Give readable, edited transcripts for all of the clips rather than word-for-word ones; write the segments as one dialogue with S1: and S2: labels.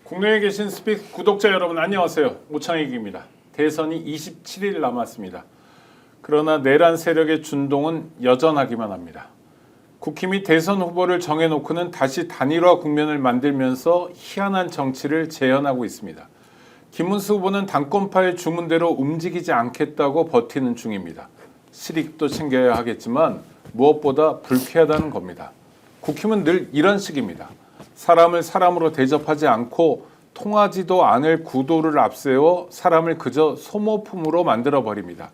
S1: 국내에 계신 스픽 구독자 여러분 안녕하세요. 오창익입니다. 대선이 27일 남았습니다. 그러나 내란 세력의 준동은 여전하기만 합니다. 국힘이 대선 후보를 정해놓고는 다시 단일화 국면을 만들면서 희한한 정치를 재현하고 있습니다. 김문수 후보는 당권파의 주문대로 움직이지 않겠다고 버티는 중입니다. 실익도 챙겨야 하겠지만 무엇보다 불쾌하다는 겁니다. 국힘은 늘 이런 식입니다. 사람을 사람으로 대접하지 않고 통하지도 않을 구도를 앞세워 사람을 그저 소모품으로 만들어버립니다.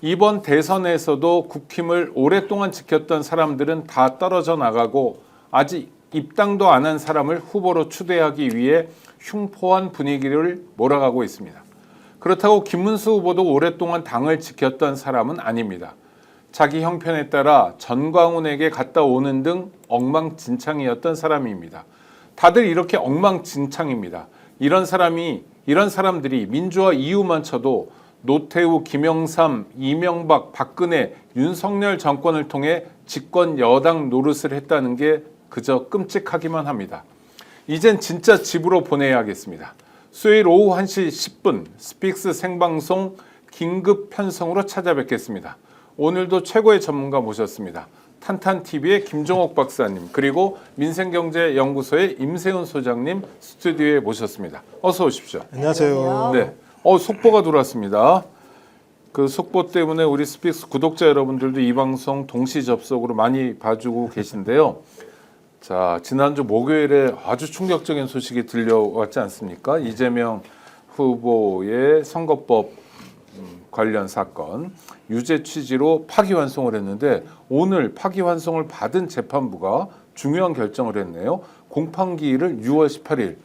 S1: 이번 대선에서도 국힘을 오랫동안 지켰던 사람들은 다 떨어져 나가고 아직 입당도 안 한 사람을 후보로 추대하기 위해 흉포한 분위기를 몰아가고 있습니다. 그렇다고 김문수 후보도 오랫동안 당을 지켰던 사람은 아닙니다. 자기 형편에 따라 전광훈에게 갔다 오는 등 엉망진창이었던 사람입니다. 다들 이렇게 엉망진창입니다. 이런 사람들이 민주화 이유만 쳐도 노태우, 김영삼, 이명박, 박근혜, 윤석열 정권을 통해 집권 여당 노릇을 했다는 게 그저 끔찍하기만 합니다. 이젠 진짜 집으로 보내야겠습니다. 수요일 오후 1시 10분 스픽스 생방송 긴급 편성으로 찾아뵙겠습니다. 오늘도 최고의 전문가 모셨습니다. 탄탄TV의 김종옥 박사님 그리고 민생경제연구소의 임세훈 소장님 스튜디오에 모셨습니다. 어서 오십시오.
S2: 안녕하세요.
S1: 네, 속보가 들어왔습니다. 그 속보 때문에 우리 스픽스 구독자 여러분들도 이 방송 동시 접속으로 많이 봐주고 계신데요. 자, 지난주 목요일에 아주 충격적인 소식이 들려왔지 않습니까? 이재명 후보의 선거법 관련 사건 유죄 취지로 파기환송을 했는데 오늘 파기환송을 받은 재판부가 중요한 결정을 했네요. 공판기일을 6월 18일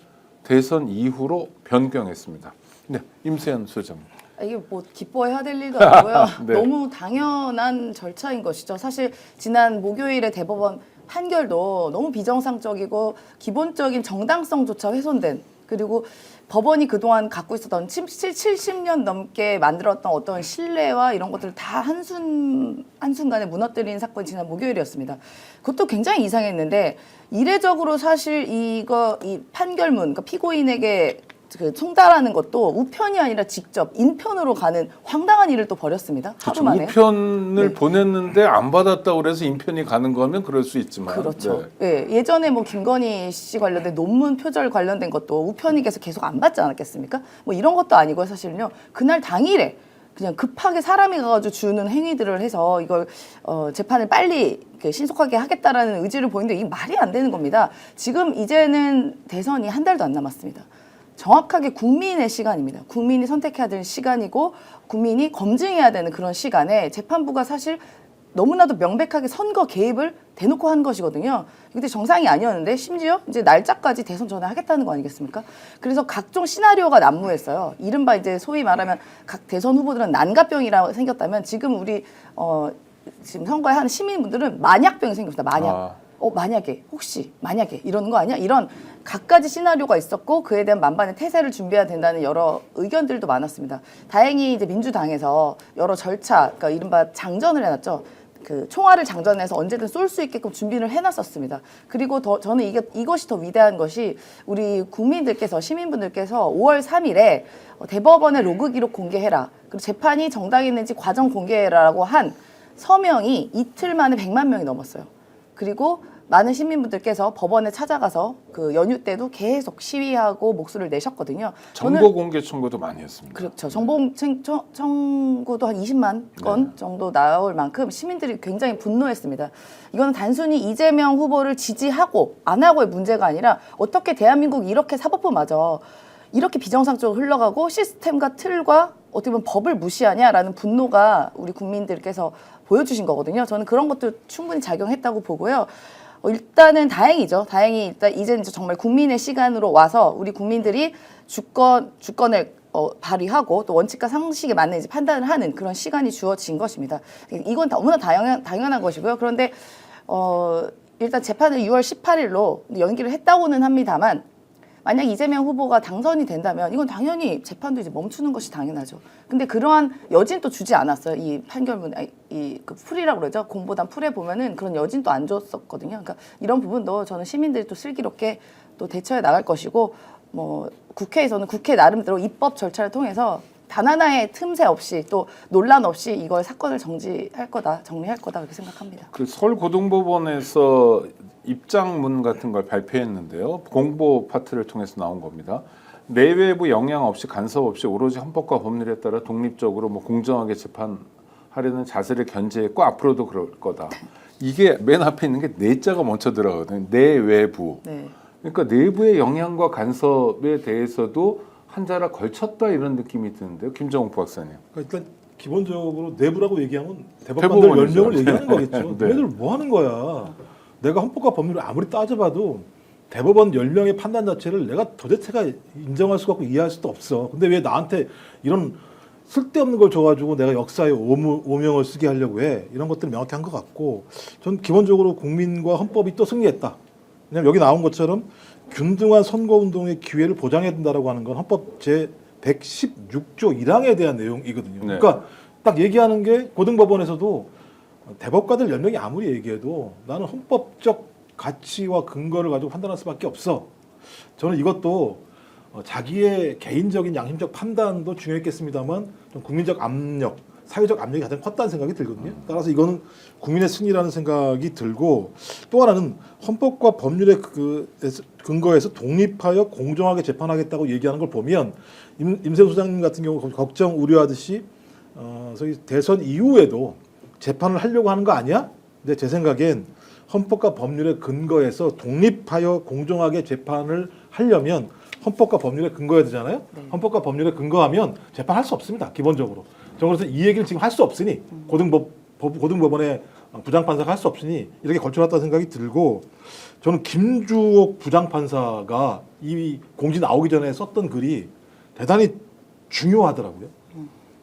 S1: 대선 이후로 변경했습니다. 네, 임세현 소장님.
S3: 이게 뭐 기뻐해야 될 일도 아니고요.
S1: 네.
S3: 너무 당연한 절차인 것이죠. 사실 지난 목요일에 대법원 판결도 너무 비정상적이고 기본적인 정당성조차 훼손된, 그리고 법원이 그동안 갖고 있었던 70년 넘게 만들었던 어떤 신뢰와 이런 것들을 다 한순간에 무너뜨린 사건이 지난 목요일이었습니다. 그것도 굉장히 이상했는데 이례적으로 사실 이 판결문, 그러니까 피고인에게 송달하는 것도 우편이 아니라 직접 인편으로 가는 황당한 일을 또 벌였습니다. 하루 만에.
S1: 우편을 보냈는데 안 받았다고 그래서 인편이 가는 거면 그럴 수 있지만.
S3: 그렇죠. 네. 예전에 뭐 김건희 씨 관련된 논문 표절 관련된 것도 우편이 계속 안 받지 않았겠습니까? 뭐 이런 것도 아니고요. 사실은요. 그날 당일에 그냥 급하게 사람이 가가지고 주는 행위들을 해서 이걸 재판을 빨리 신속하게 하겠다라는 의지를 보이는데 이게 말이 안 되는 겁니다. 지금 이제는 대선이 한 달도 안 남았습니다. 정확하게 국민의 시간입니다. 국민이 선택해야 되는 시간이고 국민이 검증해야 되는 그런 시간에 재판부가 사실 너무나도 명백하게 선거 개입을 대놓고 한 것이거든요. 근데 정상이 아니었는데 심지어 이제 날짜까지 대선 전에 하겠다는 거 아니겠습니까? 그래서 각종 시나리오가 난무했어요. 이른바 이제 소위 말하면 각 대선 후보들은 난가병이라고 생겼다면 지금 우리 지금 선거에 하는 시민분들은 만약병이 생겼습니다. 만약. 만약에, 혹시, 만약에 이러는 거 아니야? 이런 갖가지 시나리오가 있었고 그에 대한 만반의 태세를 준비해야 된다는 여러 의견들도 많았습니다. 다행히 이제 민주당에서 여러 절차, 그러니까 이른바 장전을 해놨죠. 그 총알을 장전해서 언제든 쏠 수 있게끔 준비를 해놨었습니다. 그리고 저는 이것이 더 위대한 것이 우리 국민들께서, 시민분들께서 5월 3일에 대법원의 로그 기록 공개해라. 그리고 재판이 정당했는지 과정 공개해라라고 한 서명이 이틀 만에 100만 명이 넘었어요. 그리고 많은 시민분들께서 법원에 찾아가서 그 연휴 때도 계속 시위하고 목소리를 내셨거든요.
S1: 정보 공개 청구도 많이 했습니다.
S3: 그렇죠. 정보 청구도 한 20만 건 정도 나올 만큼 시민들이 굉장히 분노했습니다. 이거는 단순히 이재명 후보를 지지하고 안 하고의 문제가 아니라 어떻게 대한민국이 이렇게 사법부마저 이렇게 비정상적으로 흘러가고 시스템과 틀과 어떻게 보면 법을 무시하냐라는 분노가 우리 국민들께서 보여주신 거거든요. 저는 그런 것도 충분히 작용했다고 보고요. 일단은 다행이죠. 다행히 일단 이제는 정말 국민의 시간으로 와서 우리 국민들이 주권을 발휘하고 또 원칙과 상식에 맞는 이제 판단을 하는 그런 시간이 주어진 것입니다. 이건 너무나 당연한 것이고요. 그런데 일단 재판을 6월 18일로 연기를 했다고는 합니다만 만약 이재명 후보가 당선이 된다면 이건 당연히 재판도 이제 멈추는 것이 당연하죠. 근데 그러한 여진도 주지 않았어요. 이 판결문, 그 풀이라고 그러죠. 공보단 풀에 보면은 그런 여진도 안 줬었거든요. 그러니까 이런 부분도 저는 시민들이 또 슬기롭게 또 대처해 나갈 것이고 뭐 국회에서는 국회 나름대로 입법 절차를 통해서 단 하나의 틈새 없이 또 논란 없이 이걸 사건을 정리할 거다 그렇게 생각합니다.
S1: 그 서울고등법원에서 입장문 같은 걸 발표했는데요. 공보 파트를 통해서 나온 겁니다. 내외부 영향 없이 간섭 없이 오로지 헌법과 법률에 따라 독립적으로 뭐 공정하게 재판하려는 자세를 견지했고 앞으로도 그럴 거다. 이게 맨 앞에 있는 게 내자가 먼저 들어가거든요. 내외부.
S3: 네.
S1: 그러니까 내부의 영향과 간섭에 대해서도 한자라 걸쳤다 이런 느낌이 드는데요. 김정욱 박사님.
S2: 그러니까 일단 기본적으로 내부라고 얘기하면 대법관들
S1: 대법원이죠.
S2: 10명을 얘기하는 거겠죠.
S1: 네.
S2: 얘네들 뭐 하는 거야. 내가 헌법과 법률을 아무리 따져봐도 대법원 10명의 판단 자체를 내가 도대체가 인정할 수가 없고 이해할 수도 없어. 근데 왜 나한테 이런 쓸데없는 걸 줘가지고 내가 역사의 오명을 쓰게 하려고 해. 이런 것들은 명확한 것 같고 전 기본적으로 국민과 헌법이 또 승리했다. 왜냐하면 여기 나온 것처럼 균등한 선거운동의 기회를 보장해야 된다라고 하는 건 헌법 제116조 1항에 대한 내용이거든요.
S1: 네.
S2: 그러니까 딱 얘기하는 게 고등법원에서도 대법관들 10명이 아무리 얘기해도 나는 헌법적 가치와 근거를 가지고 판단할 수밖에 없어. 저는 이것도 자기의 개인적인 양심적 판단도 중요했겠습니다만 좀 국민적 압력, 사회적 압력이 가장 컸다는 생각이 들거든요. 따라서 이거는 국민의 승리라는 생각이 들고 또 하나는 헌법과 법률의 근거에서 독립하여 공정하게 재판하겠다고 얘기하는 걸 보면 임세훈 소장님 같은 경우 걱정 우려하듯이 소위 대선 이후에도 재판을 하려고 하는 거 아니야? 근데 제 생각엔 헌법과 법률의 근거에서 독립하여 공정하게 재판을 하려면 헌법과 법률에 근거해야 되잖아요.
S3: 네.
S2: 헌법과 법률에 근거하면 재판할 수 없습니다. 기본적으로. 저는 그래서 이 얘기를 지금 할 수 없으니 고등법원의 부장판사가 할 수 없으니 이렇게 걸쳐놨다는 생각이 들고 저는 김주옥 부장판사가 이 공지 나오기 전에 썼던 글이 대단히 중요하더라고요.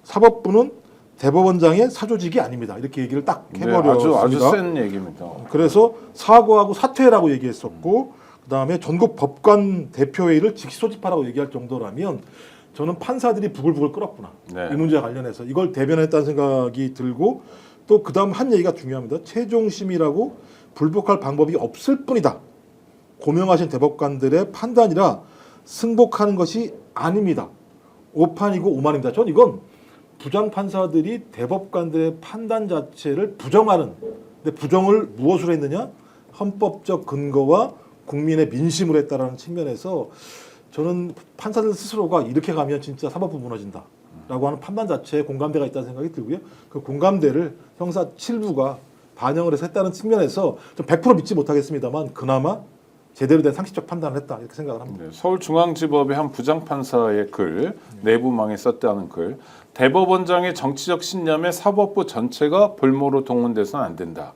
S2: 사법부는 대법원장의 사조직이 아닙니다. 이렇게 얘기를 딱 해버렸습니다.
S1: 아주 센 얘기입니다.
S2: 그래서 사과하고 사퇴라고 얘기했었고 그다음에 전국 법관 대표회의를 직시 소집하라고 얘기할 정도라면 저는 판사들이 부글부글 끓었구나.
S1: 네.
S2: 이 문제와 관련해서 이걸 대변했다는 생각이 들고 또 그다음 한 얘기가 중요합니다. 최종심이라고 불복할 방법이 없을 뿐이다. 고명하신 대법관들의 판단이라 승복하는 것이 아닙니다. 오판이고 오만입니다. 전 이건 부장판사들이 대법관들의 판단 자체를 부정하는 근데 부정을 무엇으로 했느냐? 헌법적 근거와 국민의 민심으로 했다라는 측면에서 저는 판사들 스스로가 이렇게 가면 진짜 사법부 무너진다라고 하는 판단 자체에 공감대가 있다는 생각이 들고요. 그 공감대를 형사 7부가 반영을 해서 했다는 측면에서 좀 100% 믿지 못하겠습니다만 그나마 제대로 된 상식적 판단을 했다 이렇게 생각을 합니다.
S1: 네, 서울중앙지법의 한 부장판사의 글, 내부망에 썼다는 글. 대법원장의 정치적 신념에 사법부 전체가 볼모로 동원돼서는 안 된다.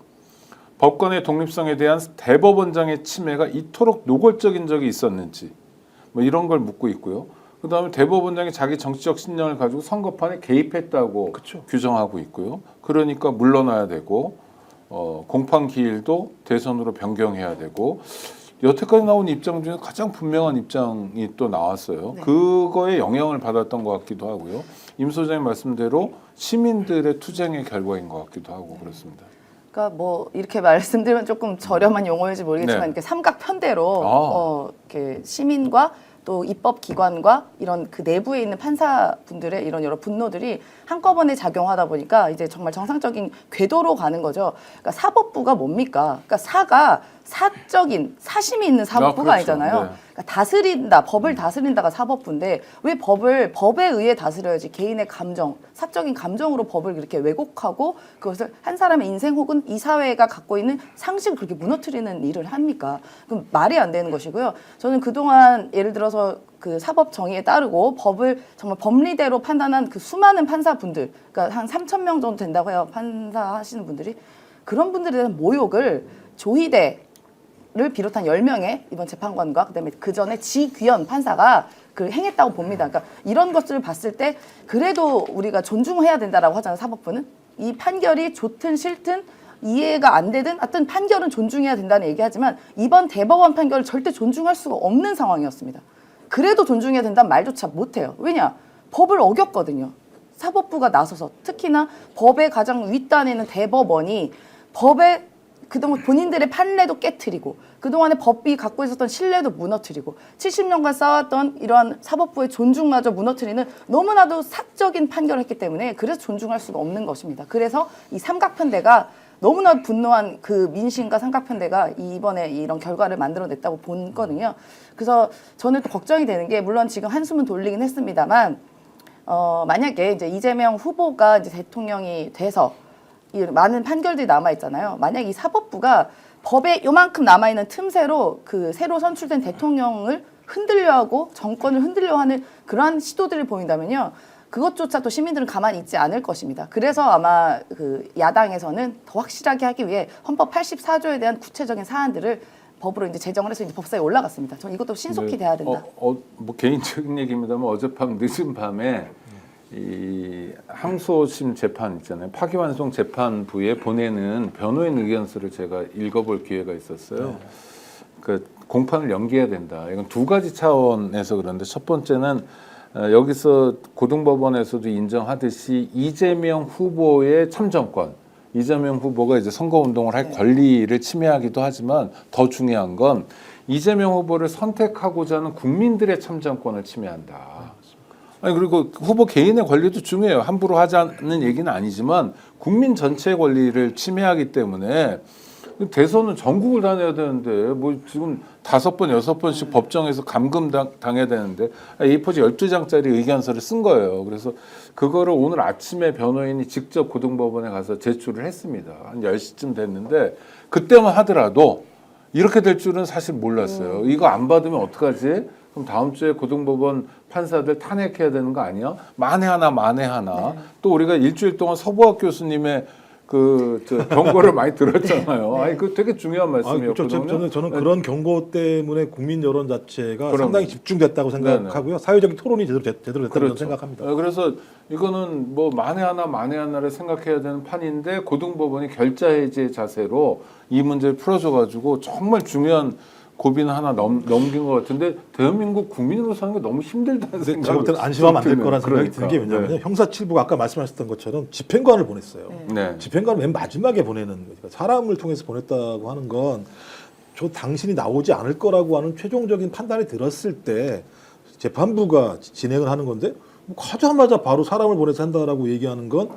S1: 법관의 독립성에 대한 대법원장의 침해가 이토록 노골적인 적이 있었는지 뭐 이런 걸 묻고 있고요. 그다음에 대법원장이 자기 정치적 신념을 가지고 선거판에 개입했다고
S2: 그쵸.
S1: 규정하고 있고요. 그러니까 물러나야 되고 공판 기일도 대선으로 변경해야 되고 여태까지 나온 입장 중에 가장 분명한 입장이 또 나왔어요.
S3: 네.
S1: 그거에 영향을 받았던 것 같기도 하고요. 임 소장님 말씀대로 시민들의 투쟁의 결과인 것 같기도 하고 그렇습니다.
S3: 그러니까 뭐 이렇게 말씀드리면 조금 저렴한 용어일지 모르겠지만
S1: 네.
S3: 이렇게 삼각편대로 이렇게 시민과 또 입법기관과 이런 그 내부에 있는 판사분들의 이런 여러 분노들이 한꺼번에 작용하다 보니까 이제 정말 정상적인 궤도로 가는 거죠. 그러니까 사법부가 뭡니까? 그러니까 사가 사적인 사심이 있는 사법부가
S1: 그렇죠.
S3: 아니잖아요.
S1: 네.
S3: 그러니까 다스린다, 법을 다스린다가 사법부인데 왜 법에 의해 다스려야지 개인의 감정, 사적인 감정으로 법을 이렇게 왜곡하고 그것을 한 사람의 인생 혹은 이 사회가 갖고 있는 상식을 그렇게 무너뜨리는 일을 합니까? 그럼 말이 안 되는 것이고요. 저는 그동안 예를 들어서 그 사법 정의에 따르고 법을 정말 법리대로 판단한 그 수많은 판사분들, 그러니까 한 3,000명 정도 된다고 해요. 판사 하시는 분들이. 그런 분들에 대한 모욕을 조희대 를 비롯한 10명의 이번 재판관과 그다음에 그 전에 지귀현 판사가 그 행했다고 봅니다. 그러니까 이런 것들을 봤을 때 그래도 우리가 존중해야 된다라고 하잖아요. 사법부는 이 판결이 좋든 싫든 이해가 안 되든 하여튼 판결은 존중해야 된다는 얘기하지만 이번 대법원 판결을 절대 존중할 수가 없는 상황이었습니다. 그래도 존중해야 된다는 말조차 못해요. 왜냐? 법을 어겼거든요. 사법부가 나서서 특히나 법의 가장 윗단에 있는 대법원이 법의 그동안 본인들의 판례도 깨트리고 그동안에 법이 갖고 있었던 신뢰도 무너뜨리고 70년간 쌓았던 이러한 사법부의 존중마저 무너뜨리는 너무나도 사적인 판결을 했기 때문에 그래서 존중할 수가 없는 것입니다. 그래서 이 삼각편대가 너무나 분노한 그 민심과 삼각편대가 이번에 이런 결과를 만들어냈다고 본 거거든요. 그래서 저는 또 걱정이 되는 게 물론 지금 한숨은 돌리긴 했습니다만 만약에 이제 이재명 후보가 이제 대통령이 돼서 이 많은 판결들이 남아 있잖아요. 만약 이 사법부가 법에 요만큼 남아 있는 틈새로 그 새로 선출된 대통령을 흔들려하고 정권을 흔들려하는 그러한 시도들을 보인다면요. 그것조차 또 시민들은 가만히 있지 않을 것입니다. 그래서 아마 그 야당에서는 더 확실하게 하기 위해 헌법 84조에 대한 구체적인 사안들을 법으로 이제 제정을 해서 이제 법사에 올라갔습니다. 저는 이것도 신속히 돼야 된다.
S1: 뭐 개인적인 얘기입니다만 어젯밤 늦은 밤에 이 항소심 재판 있잖아요. 파기환송 재판부에 보내는 변호인 의견서를 제가 읽어볼 기회가 있었어요. 그 공판을 연기해야 된다. 이건 두 가지 차원에서 그런데 첫 번째는 여기서 고등법원에서도 인정하듯이 이재명 후보의 참정권, 이재명 후보가 이제 선거운동을 할 권리를 침해하기도 하지만 더 중요한 건 이재명 후보를 선택하고자 하는 국민들의 참정권을 침해한다. 아니 그리고 후보 개인의 권리도 중요해요. 함부로 하자는 얘기는 아니지만 국민 전체의 권리를 침해하기 때문에 대선은 전국을 다녀야 되는데 뭐 지금 5번, 6번씩 법정에서 감금 당해야 되는데 A4지 12장짜리 의견서를 쓴 거예요. 그래서 그거를 오늘 아침에 변호인이 직접 고등법원에 가서 제출을 했습니다. 한 10시쯤 됐는데 그때만 하더라도 이렇게 될 줄은 사실 몰랐어요. 이거 안 받으면 어떡하지? 그럼 다음 주에 고등법원 판사들 탄핵해야 되는 거 아니야? 만에 하나. 또 우리가 일주일 동안 서부학 교수님의 경고를 많이 들었잖아요. 아니, 그 되게 중요한 말씀이었거든요.
S2: 저는 그런 경고 때문에 국민 여론 자체가 상당히 집중됐다고 생각하고요. 사회적인 토론이 제대로 됐다고
S1: 그렇죠.
S2: 생각합니다.
S1: 그래서 이거는 뭐 만에 하나를 생각해야 되는 판인데 고등법원이 결자해지의 자세로 이 문제를 풀어줘가지고 정말 중요한 고비는 하나 넘긴 것 같은데 대한민국 국민으로 사는 게 너무 힘들다는 생각이
S2: 제가 볼 때는 안심하면 안 될 거라는 생각이 드는 게 왜냐하면 형사 7부가 아까 말씀하셨던 것처럼 집행관을 보냈어요. 집행관을 맨 마지막에 보내는 거니까 사람을 통해서 보냈다고 하는 건 저 당신이 나오지 않을 거라고 하는 최종적인 판단이 들었을 때 재판부가 진행을 하는 건데 뭐 가자마자 바로 사람을 보내서 한다라고 얘기하는 건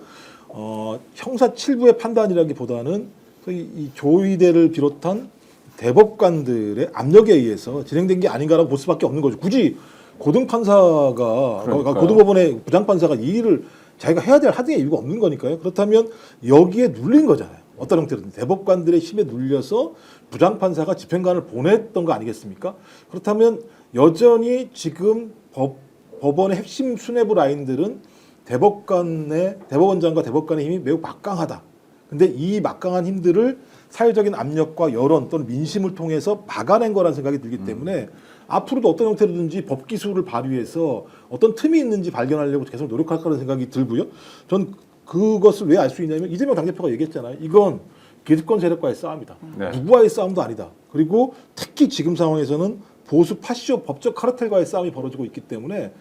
S2: 형사 7부의 판단이라기보다는 이 조의대를 비롯한 대법관들의 압력에 의해서 진행된 게 아닌가라고 볼 수밖에 없는 거죠. 굳이 고등판사가 고등법원의 부장판사가 이 일을 자기가 해야 될 하등의 이유가 없는 거니까요. 그렇다면 여기에 눌린 거잖아요. 어떤 형태로든 대법관들의 힘에 눌려서 부장판사가 집행관을 보냈던 거 아니겠습니까? 그렇다면 여전히 지금 법원의 핵심 수뇌부 라인들은 대법원장과 대법관의 힘이 매우 막강하다. 근데 이 막강한 힘들을 사회적인 압력과 여론 또는 민심을 통해서 막아낸 거라는 생각이 들기 때문에 앞으로도 어떤 형태로든지 법 기술을 발휘해서 어떤 틈이 있는지 발견하려고 계속 노력할 거라는 생각이 들고요. 전 그것을 왜 알 수 있냐면 이재명 당대표가 얘기했잖아요. 이건 기득권 세력과의 싸움이다. 누구와의 싸움도 아니다. 그리고 특히 지금 상황에서는 보수 파시오 법적 카르텔과의 싸움이 벌어지고 있기 때문에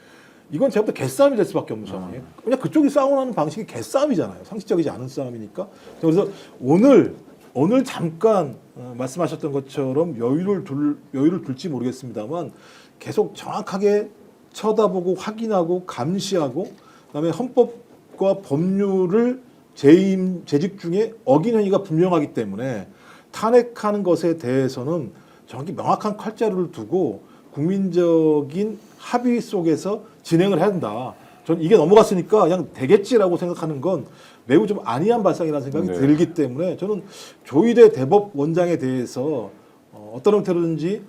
S2: 이건 제가 볼 때 개싸움이 될 수밖에 없는 상황이에요. 그냥 그쪽이 싸우는 방식이 개싸움이잖아요. 상식적이지 않은 싸움이니까. 그래서 오늘 잠깐 말씀하셨던 것처럼 여유를 둘지 모르겠습니다만 계속 정확하게 쳐다보고 확인하고 감시하고 그다음에 헌법과 법률을 재직 중에 어긴 행위가 분명하기 때문에 탄핵하는 것에 대해서는 정확히 명확한 칼자루를 두고 국민적인 합의 속에서 진행을 해야 된다. 전 이게 넘어갔으니까 그냥 되겠지라고 생각하는 건 매우 좀 안이한 발상이라는 생각이 들기 때문에 저는 조희대 대법원장에 대해서 어떤 형태로든지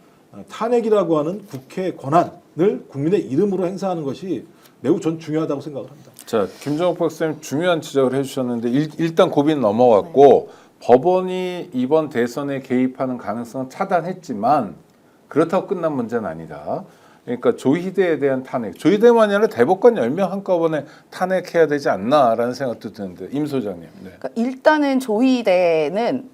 S2: 탄핵이라고 하는 국회 권한을 국민의 이름으로 행사하는 것이 매우 전 중요하다고 생각을 합니다.
S1: 자, 김정욱 박사님 중요한 지적을 해주셨는데 일단 고비는 넘어갔고 법원이 이번 대선에 개입하는 가능성은 차단했지만 그렇다고 끝난 문제는 아니다. 그러니까 조희대에 대한 탄핵, 조희대만이 아니라 대법관 10명 한꺼번에 탄핵해야 되지 않나라는 생각도 드는데 임 소장님.
S3: 그러니까 일단은 조희대는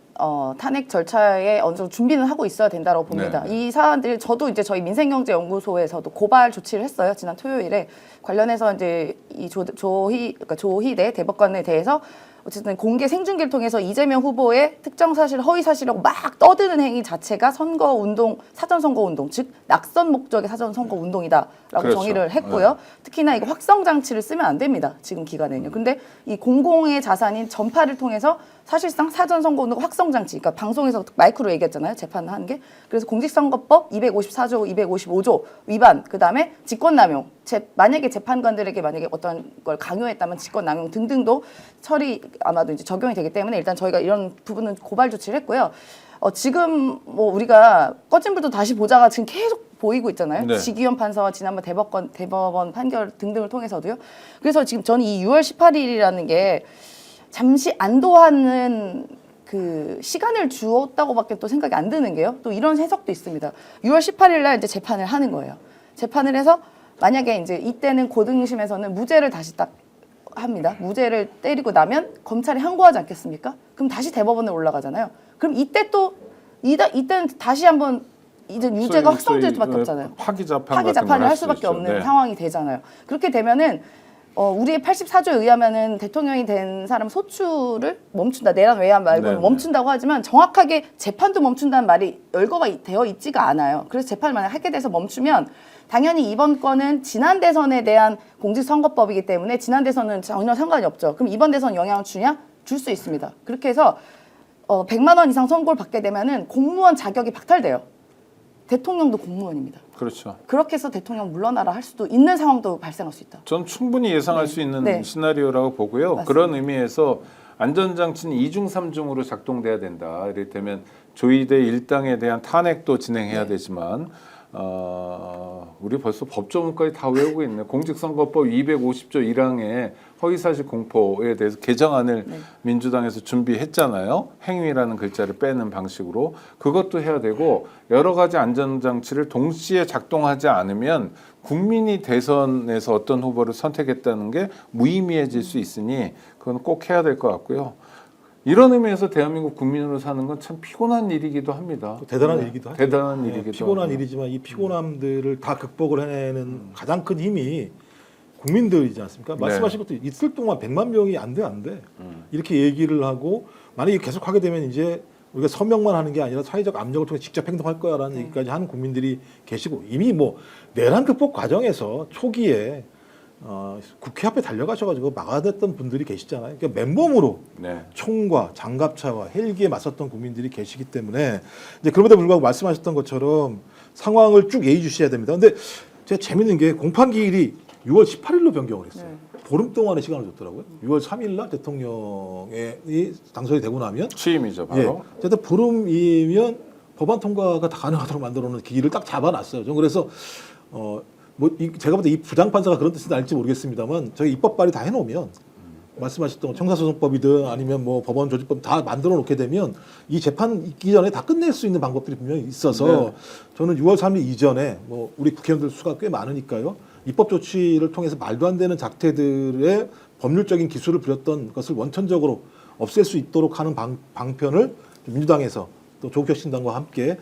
S3: 탄핵 절차에 어느 정도 준비는 하고 있어야 된다고 봅니다. 이 사안들 저도 이제 저희 민생경제연구소에서도 고발 조치를 했어요. 지난 토요일에 관련해서 이제 이 그러니까 조희대 대법관에 대해서 어쨌든 공개 생중계를 통해서 이재명 후보의 특정 사실, 허위 사실이라고 막 떠드는 행위 자체가 선거 운동, 사전 선거 운동, 즉 낙선 목적의 사전 선거 운동이다라고
S1: 그렇죠.
S3: 정의를 했고요.
S1: 네.
S3: 특히나 이거 확성 장치를 쓰면 안 됩니다. 지금 기간에는요. 근데 이 공공의 자산인 전파를 통해서 사실상 사전 선거 운동 확성 장치, 그러니까 방송에서 마이크로 얘기했잖아요. 재판하는 게. 그래서 공직선거법 254조, 255조 위반, 그다음에 직권남용. 만약에 재판관들에게 만약에 어떤 걸 강요했다면 직권남용 등등도 처리 아마도 이제 적용이 되기 때문에 일단 저희가 이런 부분은 고발 조치를 했고요. 지금 뭐 우리가 꺼진 불도 다시 보자가 지금 계속 보이고 있잖아요.
S1: 네.
S3: 지기현 판사와 지난번 대법원 판결 등등을 통해서도요. 그래서 지금 저는 이 6월 18일이라는 게 잠시 안도하는 그 시간을 주었다고밖에 또 생각이 안 드는 게요. 또 이런 해석도 있습니다. 6월 18일 날 이제 재판을 하는 거예요. 재판을 해서 만약에 이제 이때는 고등심에서는 무죄를 다시 딱 합니다. 무죄를 때리고 나면 검찰이 항고하지 않겠습니까? 그럼 다시 대법원에 올라가잖아요. 그럼 이때는 다시 한번 이제 유죄가 확정될 수밖에 없잖아요.
S1: 파기 자판
S3: 파기 자판을 할 수밖에 없는
S1: 네.
S3: 상황이 되잖아요. 그렇게 되면은 우리의 84조에 의하면은 대통령이 된 사람 소추를 멈춘다. 내란 외환 말고는
S1: 네네.
S3: 멈춘다고 하지만 정확하게 재판도 멈춘다는 말이 열거가 되어 있지가 않아요. 그래서 재판을 만약 하게 돼서 멈추면 당연히 이번 건은 지난 대선에 대한 공직선거법이기 때문에 지난 대선은 전혀 상관이 없죠. 그럼 이번 대선 영향을 주냐? 줄 수 있습니다. 그렇게 해서 100만 원 이상 선고를 받게 되면은 공무원 자격이 박탈돼요. 대통령도 공무원입니다.
S1: 그렇죠.
S3: 그렇게 해서 대통령 물러나라 할 수도 있는 상황도 발생할 수 있다.
S1: 전 충분히 예상할
S3: 네.
S1: 수 있는
S3: 네.
S1: 시나리오라고 보고요.
S3: 맞습니다.
S1: 그런 의미에서 안전장치는 2중 3중으로 작동돼야 된다. 이를테면 조이대 일당에 대한 탄핵도 진행해야
S3: 네.
S1: 되지만 우리 벌써 법조문까지 다 외우고 있네. 공직선거법 250조 1항의 허위사실 공포에 대해서 개정안을
S3: 네.
S1: 민주당에서 준비했잖아요. 행위라는 글자를 빼는 방식으로. 그것도 해야 되고 여러 가지 안전장치를 동시에 작동하지 않으면 국민이 대선에서 어떤 후보를 선택했다는 게 무의미해질 수 있으니 그건 꼭 해야 될 것 같고요. 이런 의미에서 대한민국 국민으로 사는 건 참 피곤한 일이기도 합니다.
S2: 대단한
S1: 네.
S2: 일이기도 하죠.
S1: 대단한
S2: 네,
S1: 일이기도
S2: 피곤한
S1: 하고.
S2: 일이지만 이 피곤함들을 다 극복을 해내는 가장 큰 힘이 국민들이지 않습니까?
S1: 네.
S2: 말씀하신 것도 있을 동안 100만 명이 안 돼. 이렇게 얘기를 하고 만약에 계속 하게 되면 이제 우리가 서명만 하는 게 아니라 사회적 압력을 통해 직접 행동할 거야라는 얘기까지 하는 국민들이 계시고 이미 뭐 내란 극복 과정에서 초기에 국회 앞에 달려가셔가지고 막아냈던 분들이 계시잖아요. 그러니까 맨몸으로
S1: 네.
S2: 총과 장갑차와 헬기에 맞섰던 국민들이 계시기 때문에 이제 그럼에도 불구하고 말씀하셨던 것처럼 상황을 쭉 예의주시해야 됩니다. 근데 제가 재밌는 게 공판기일이 6월 18일로 변경을 했어요. 보름 동안의 시간을 줬더라고요. 6월 3일 날 대통령이 당선이 되고 나면
S1: 취임이죠, 바로.
S2: 어쨌든 보름이면 법안 통과가 다 가능하도록 만들어놓은 기일을 딱 잡아놨어요. 전 그래서 제가 볼 때 이 부장판사가 그런 뜻인지 알지 모르겠습니다만 저희 입법 발의 다 해놓으면 말씀하셨던 청사소송법이든 아니면 뭐 법원 조직법 다 만들어 놓게 되면 이 재판 있기 전에 다 끝낼 수 있는 방법들이 분명히 있어서
S1: 네.
S2: 저는 6월 3일 이전에 뭐 우리 국회의원들 수가 꽤 많으니까요. 입법 조치를 통해서 말도 안 되는 작태들의 법률적인 기술을 부렸던 것을 원천적으로 없앨 수 있도록 하는 방편을 민주당에서 또 조국혁신당과 함께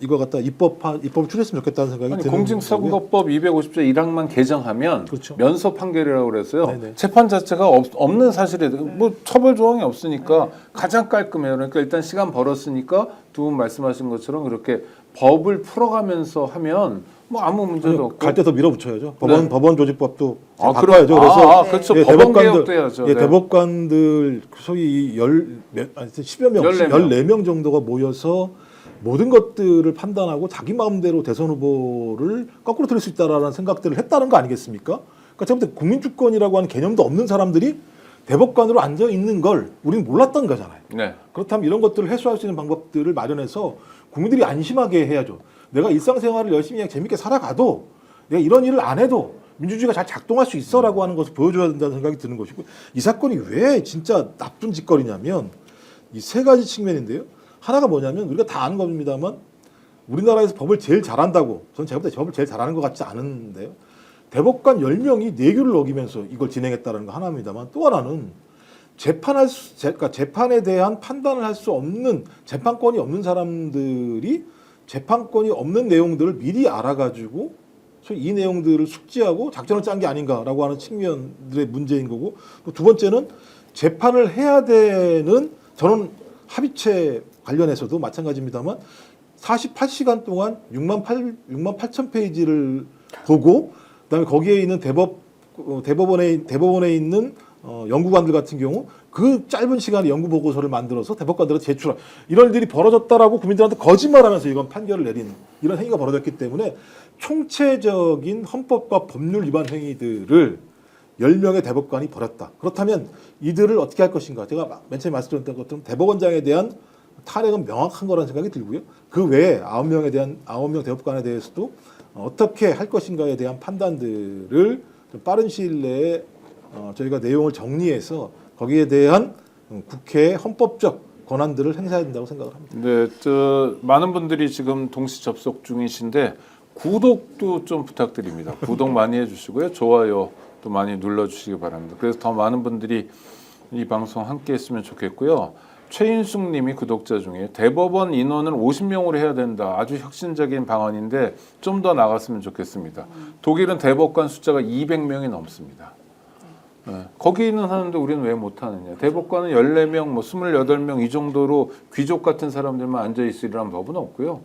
S2: 이거 갖다 입법을 추진했으면 좋겠다는 생각이
S1: 아니,
S2: 드는
S1: 공직선거법 250조 1항만 개정하면
S2: 그렇죠.
S1: 면소 판결이라고 그래서요.
S2: 네네.
S1: 재판 자체가 없는 사실에 뭐 처벌 조항이 없으니까 가장 깔끔해요. 그러니까 일단 시간 벌었으니까 두 분 말씀하신 것처럼 그렇게 법을 풀어가면서 하면 뭐 아무 문제도 없고
S2: 갈 때 더 밀어붙여야죠.
S1: 네.
S2: 법원 조직법도
S1: 아,
S2: 바꿔야죠. 그래서
S1: 그렇죠.
S2: 예,
S1: 법원 개혁도 해야죠.
S2: 예,
S1: 네.
S2: 대법관들 소위 10여 명,
S1: 14명.
S2: 14명 정도가 모여서 모든 것들을 판단하고 자기 마음대로 대선 후보를 거꾸로 틀릴 수 있다라는 생각들을 했다는 거 아니겠습니까? 그러니까 제가 볼 때 국민주권이라고 하는 개념도 없는 사람들이 대법관으로 앉아 있는 걸 우리는 몰랐던 거잖아요.
S1: 네.
S2: 그렇다면 이런 것들을 해소할 수 있는 방법들을 마련해서 국민들이 안심하게 해야죠. 내가 일상생활을 열심히 그냥 재밌게 살아가도 내가 이런 일을 안 해도 민주주의가 잘 작동할 수 있어라고 하는 것을 보여줘야 된다는 생각이 드는 것이고 이 사건이 왜 진짜 나쁜 짓거리냐면 이 세 가지 측면인데요. 하나가 뭐냐면 우리가 다 아는 겁니다만 우리나라에서 법을 제일 잘한다고 저는 제가 볼 때 법을 제일 잘하는 것 같지 않은데요. 대법관 10명이 내규를 어기면서 이걸 진행했다는 거 하나입니다만 또 하나는 그러니까 재판에 대한 판단을 할 수 없는 재판권이 없는 사람들이 재판권이 없는 내용들을 미리 알아가지고 소위 이 내용들을 숙지하고 작전을 짠 게 아닌가라고 하는 측면들의 문제인 거고, 또 두 번째는 재판을 해야 되는, 저는 합의체 관련해서도 마찬가지입니다만 48시간 동안 6만 8천 페이지를 보고, 그다음에 거기에 있는 대법원에 있는 연구관들 같은 경우 그 짧은 시간에 연구 보고서를 만들어서 대법관들한테 제출한, 이런 일들이 벌어졌다라고 국민들한테 거짓말하면서 이건 판결을 내린 이런 행위가 벌어졌기 때문에 총체적인 헌법과 법률 위반 행위들을 10명의 대법관이 벌였다. 그렇다면 이들을 어떻게 할 것인가? 제가 맨 처음에 말씀드렸던 것처럼 대법원장에 대한 탄핵은 명확한 거라는 생각이 들고요. 그 외에 9명 대법관에 대해서도 어떻게 할 것인가에 대한 판단들을 좀 빠른 시일 내에 저희가 내용을 정리해서 거기에 대한 국회의 헌법적 권한들을 행사해야 된다고 생각을 합니다.
S1: 네, 많은 분들이 지금 동시 접속 중이신데 구독도 좀 부탁드립니다. 구독 많이 해주시고요. 좋아요 또 많이 눌러주시기 바랍니다. 그래서 더 많은 분들이 이 방송 함께 했으면 좋겠고요. 최인숙 님이 구독자 중에 대법원 인원을 50명으로 해야 된다. 아주 혁신적인 방안인데 좀 더 나갔으면 좋겠습니다. 독일은 대법관 숫자가 200명이 넘습니다. 네. 거기는 하는데 우리는 왜 못하느냐. 대법관은 14명, 뭐 28명 이 정도로 귀족 같은 사람들만 앉아있으리란 법은 없고요.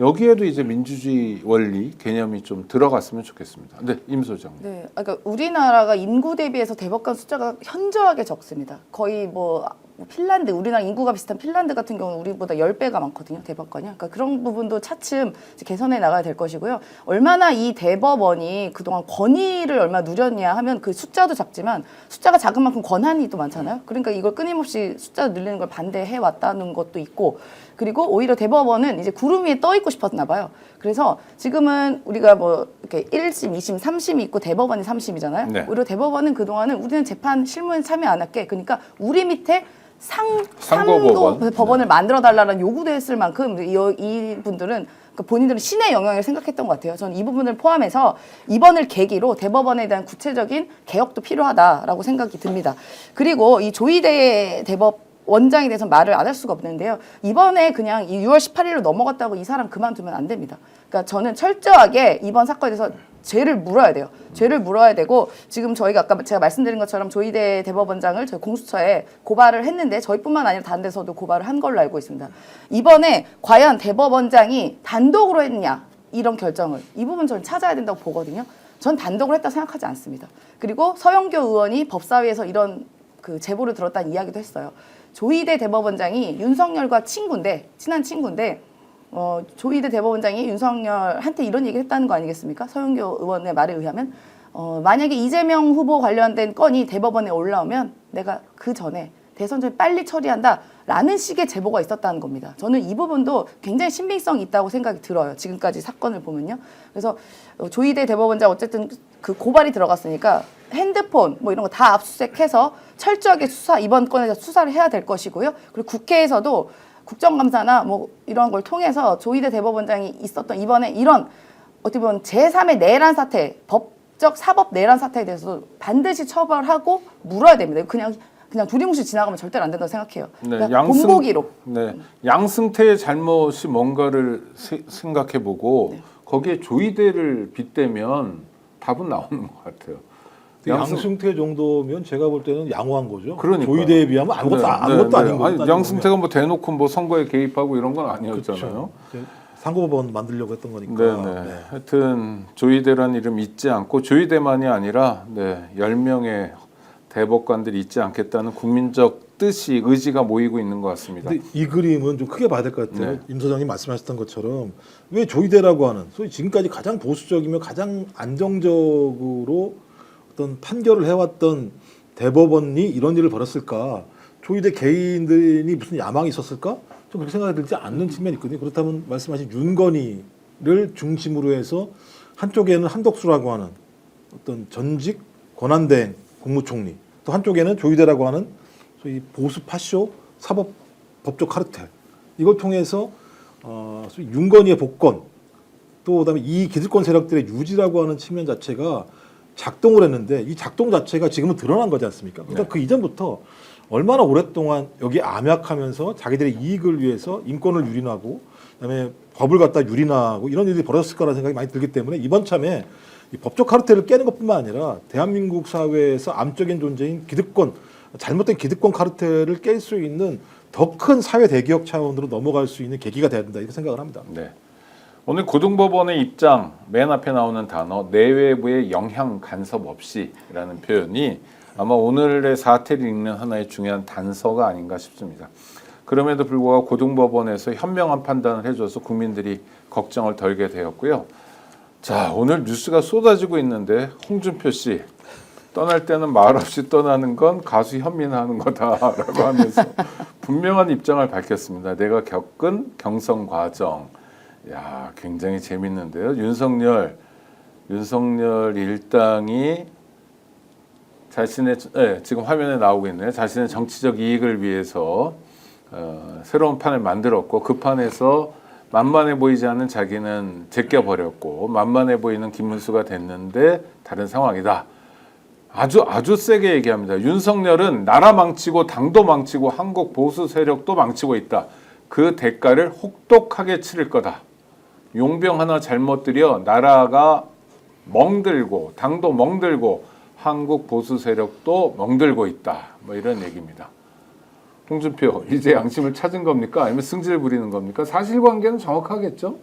S1: 여기에도 이제 민주주의 원리 개념이 좀 들어갔으면 좋겠습니다. 네, 임 소장님.
S3: 네, 그러니까 우리나라가 인구 대비해서 대법관 숫자가 현저하게 적습니다. 거의 뭐 핀란드, 우리나라 인구가 비슷한 핀란드 같은 경우는 우리보다 10배가 많거든요, 대법관이. 그러니까 그런 부분도 차츰 이제 개선해 나가야 될 것이고요. 얼마나 이 대법원이 그동안 권위를 얼마나 누렸냐 하면 그 숫자도 작지만 숫자가 작은 만큼 권한이 또 많잖아요. 그러니까 이걸 끊임없이 숫자 늘리는 걸 반대해 왔다는 것도 있고, 그리고 오히려 대법원은 이제 구름 위에 떠 있고 싶었나 봐요. 그래서 지금은 우리가 뭐 이렇게 1심, 2심, 3심이 있고 대법원이 3심이잖아요.
S1: 네.
S3: 오히려 대법원은 그동안은 우리는 재판 실무에 참여 안 할게. 그러니까 우리 밑에
S1: 상고법원.
S3: 법원을 만들어 달라는 요구도 했을 만큼 이 분들은 그러니까 본인들은 신의 영역을 생각했던 것 같아요. 저는 이 부분을 포함해서 이번을 계기로 대법원에 대한 구체적인 개혁도 필요하다라고 생각이 듭니다. 그리고 이 조희대 원장에 대해서 말을 안 할 수가 없는데요. 이번에 그냥 이 6월 18일로 넘어갔다고 이 사람 그만두면 안 됩니다. 그러니까 저는 철저하게 이번 사건에 대해서 죄를 물어야 돼요. 죄를 물어야 되고, 지금 저희가 아까 제가 말씀드린 것처럼 조희대 대법원장을 저희 공수처에 고발을 했는데 저희뿐만 아니라 다른 데서도 고발을 한 걸로 알고 있습니다. 이번에 과연 대법원장이 단독으로 했냐 이런 결정을, 이 부분 저는 찾아야 된다고 보거든요. 전 단독으로 했다 생각하지 않습니다. 그리고 서영교 의원이 법사위에서 이런 그 제보를 들었다는 이야기도 했어요. 조희대 대법원장이 윤석열과 친한 친구인데 조희대 대법원장이 윤석열한테 이런 얘기를 했다는 거 아니겠습니까? 서영교 의원의 말에 의하면 만약에 이재명 후보 관련된 건이 대법원에 올라오면 내가 그 전에 대선 전에 빨리 처리한다라는 식의 제보가 있었다는 겁니다. 저는 이 부분도 굉장히 신빙성이 있다고 생각이 들어요. 지금까지 사건을 보면요. 그래서 조희대 대법원장 어쨌든 그 고발이 들어갔으니까 핸드폰 뭐 이런 거 다 압수수색해서 철저하게 이번 건에서 수사를 해야 될 것이고요. 그리고 국회에서도 국정감사나 뭐 이런 걸 통해서 조희대 대법원장이 있었던 이번에 이런 어떻게 보면 제3의 내란 사태, 법적 사법 내란 사태에 대해서도 반드시 처벌하고 물어야 됩니다. 그냥 두리뭉실 지나가면 절대로 안 된다고 생각해요.
S1: 네,
S3: 그러니까 본보기로.
S1: 네, 양승태의 잘못이 뭔가를 생각해보고
S3: 네.
S1: 거기에 조희대를 빗대면 답은 나오는 것 같아요.
S2: 양승태 정도면 제가 볼 때는 양호한 거죠.
S1: 그러니까요.
S2: 조희대에 비하면 아무것도 아닌 거죠.
S1: 아니, 양승태가 뭐 대놓고 뭐 선거에 개입하고 이런 건 아니었잖아요.
S2: 그렇죠. 상고법원 만들려고 했던 거니까.
S1: 네. 하여튼 조희대라는 이름 잊지 않고, 조희대만이 아니라 10명의 대법관들이 있지 않겠다는 국민적 뜻이, 의지가 모이고 있는 것 같습니다.
S2: 근데 이 그림은 좀 크게 봐야 될 것 같아요.
S1: 네.
S2: 임 소장님 말씀하셨던 것처럼 왜 조희대라고 하는, 소위 지금까지 가장 보수적이며 가장 안정적으로 어떤 판결을 해왔던 대법원이 이런 일을 벌였을까? 조희대 개인들이 무슨 야망이 있었을까? 좀 그렇게 생각이 들지 않는 측면이 있거든요. 그렇다면 말씀하신 윤건희를 중심으로 해서 한쪽에는 한덕수라고 하는 어떤 전직 권한대행 국무총리, 또 한쪽에는 조희대라고 하는 소위 보수 파쇼 사법 법적 카르텔, 이걸 통해서 소위 윤건희의 복권, 또 그다음에 이 기득권 세력들의 유지라고 하는 측면 자체가 작동을 했는데, 이 작동 자체가 지금은 드러난 거지 않습니까? 그러니까
S1: 네.
S2: 그 이전부터 얼마나 오랫동안 여기 암약하면서 자기들의 이익을 위해서 인권을 유린하고 그다음에 법을 갖다 유린하고 이런 일이 벌어졌을 거라는 생각이 많이 들기 때문에 이번 참에 이 법적 카르텔을 깨는 것뿐만 아니라 대한민국 사회에서 암적인 존재인 기득권, 잘못된 기득권 카르텔을 깰 수 있는 더 큰 사회 대기업 차원으로 넘어갈 수 있는 계기가 돼야 된다 이렇게 생각을 합니다.
S1: 네. 오늘 고등법원의 입장 맨 앞에 나오는 단어 내외부의 영향 간섭 없이라는 표현이 아마 오늘의 사태를 읽는 하나의 중요한 단서가 아닌가 싶습니다. 그럼에도 불구하고 고등법원에서 현명한 판단을 해줘서 국민들이 걱정을 덜게 되었고요. 자, 오늘 뉴스가 쏟아지고 있는데 홍준표 씨 떠날 때는 말 없이 떠나는 건 가수 현미나 하는 거다라고 하면서 분명한 입장을 밝혔습니다. 내가 겪은 경선 과정. 야, 굉장히 재밌는데요. 윤석열 일당이 자신의 지금 화면에 나오고 있네요. 자신의 정치적 이익을 위해서 새로운 판을 만들었고 그 판에서 만만해 보이지 않는 자기는 제껴버렸고 만만해 보이는 김문수가 됐는데 다른 상황이다. 아주 세게 얘기합니다. 윤석열은 나라 망치고 당도 망치고 한국 보수 세력도 망치고 있다. 그 대가를 혹독하게 치를 거다. 용병 하나 잘못 들여 나라가 멍들고 당도 멍들고 한국 보수 세력도 멍들고 있다. 뭐 이런 얘기입니다. 홍준표 이제 양심을 찾은 겁니까? 아니면 승질 부리는 겁니까? 사실관계는 정확하겠죠?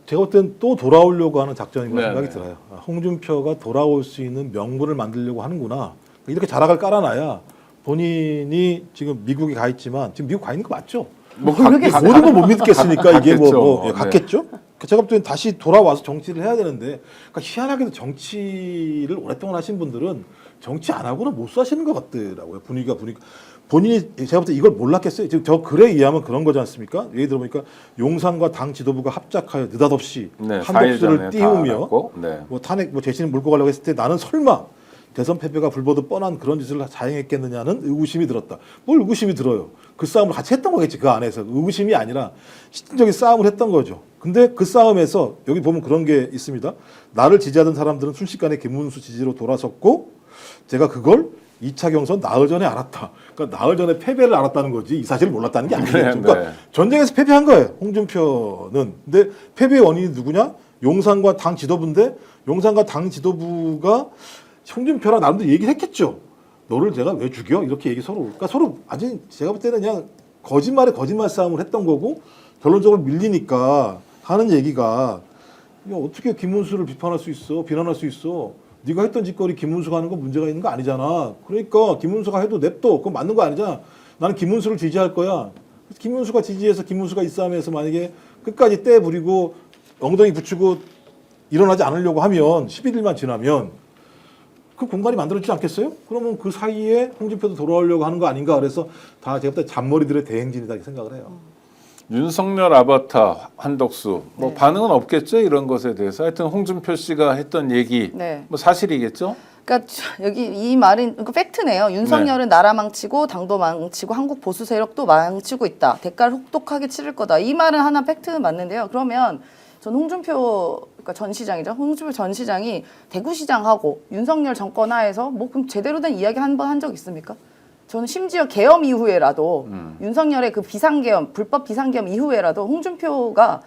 S2: 제가 볼 땐 또 돌아오려고 하는 작전인 것
S1: 네네.
S2: 생각이 들어요. 홍준표가 돌아올 수 있는 명분을 만들려고 하는구나. 이렇게 자락을 깔아놔야 본인이 지금 미국에 가 있지만 지금 미국 가 있는 거 맞죠?
S1: 뭐
S3: 모르겠어요.
S2: 모든 걸 못 믿겠으니까 이게
S1: 갔겠죠.
S2: 예, 갔겠죠? 제가 볼 때는 다시 돌아와서 정치를 해야 되는데 그러니까 희한하게도 정치를 오랫동안 하신 분들은 정치 안 하고는 못 사시는 것 같더라고요. 분위기가. 본인이 제가 볼 때 이걸 몰랐겠어요. 지금 저 글에 의하면 그런 거지 않습니까? 예를 들어보니까 용산과 당 지도부가 합작하여 느닷없이
S1: 네,
S2: 한독수를 띄우며
S1: 네.
S2: 뭐 탄핵 뭐 재신을 몰고 가려고 했을 때 나는 설마 대선 패배가 불보듯 뻔한 그런 짓을 자행했겠느냐는 의구심이 들었다. 뭘 의구심이 들어요? 그 싸움을 같이 했던 거겠지. 그 안에서 의구심이 아니라 실질적인 싸움을 했던 거죠. 근데 그 싸움에서 여기 보면 그런 게 있습니다. 나를 지지하던 사람들은 순식간에 김문수 지지로 돌아섰고 제가 그걸 2차 경선 나흘 전에 알았다. 그러니까 나흘 전에 패배를 알았다는 거지 이 사실을 몰랐다는 게 아니겠죠.
S1: 네,
S2: 그러니까
S1: 네.
S2: 전쟁에서 패배한 거예요. 홍준표는. 근데 패배의 원인이 누구냐? 용산과 당 지도부인데 용산과 당 지도부가 홍준표랑 나름대로 얘기를 했겠죠. 너를 내가 왜 죽여? 이렇게 얘기 서로. 그러니까 서로 아직 제가 볼 때는 그냥 거짓말에 거짓말 싸움을 했던 거고 결론적으로 밀리니까 하는 얘기가 야, 어떻게 김문수를 비판할 수 있어? 비난할 수 있어? 네가 했던 짓거리 김문수가 하는 거 문제가 있는 거 아니잖아. 그러니까 김문수가 해도 냅둬. 그건 맞는 거 아니잖아. 나는 김문수를 지지할 거야. 그래서 김문수가 지지해서 김문수가 이 싸움에서 만약에 끝까지 떼 부리고 엉덩이 붙이고 일어나지 않으려고 하면 11일만 지나면 그 공간이 만들어지지 않겠어요? 그러면 그 사이에 홍준표도 돌아오려고 하는 거 아닌가. 그래서 다 제가 볼 때 잔머리들의 대행진이다 이렇게 생각을 해요.
S1: 윤석열 아바타 한덕수 뭐
S3: 네.
S1: 반응은 없겠죠 이런 것에 대해서 하여튼 홍준표 씨가 했던 얘기
S3: 네.
S1: 뭐 사실이겠죠.
S3: 그러니까 여기 이 말은 그 팩트네요. 윤석열은 나라 망치고 당도 망치고 한국 보수 세력도 망치고 있다. 대가를 혹독하게 치를 거다. 이 말은 하나 팩트 맞는데요. 그러면 전 홍준표 그러니까 전 시장이죠. 홍준표 전 시장이 대구시장하고 윤석열 정권 하에서 뭐 그럼 제대로 된 이야기 한 번 한 적 있습니까? 저는 심지어 계엄 이후에라도 윤석열의 그 비상계엄, 불법 비상계엄 이후에라도 홍준표가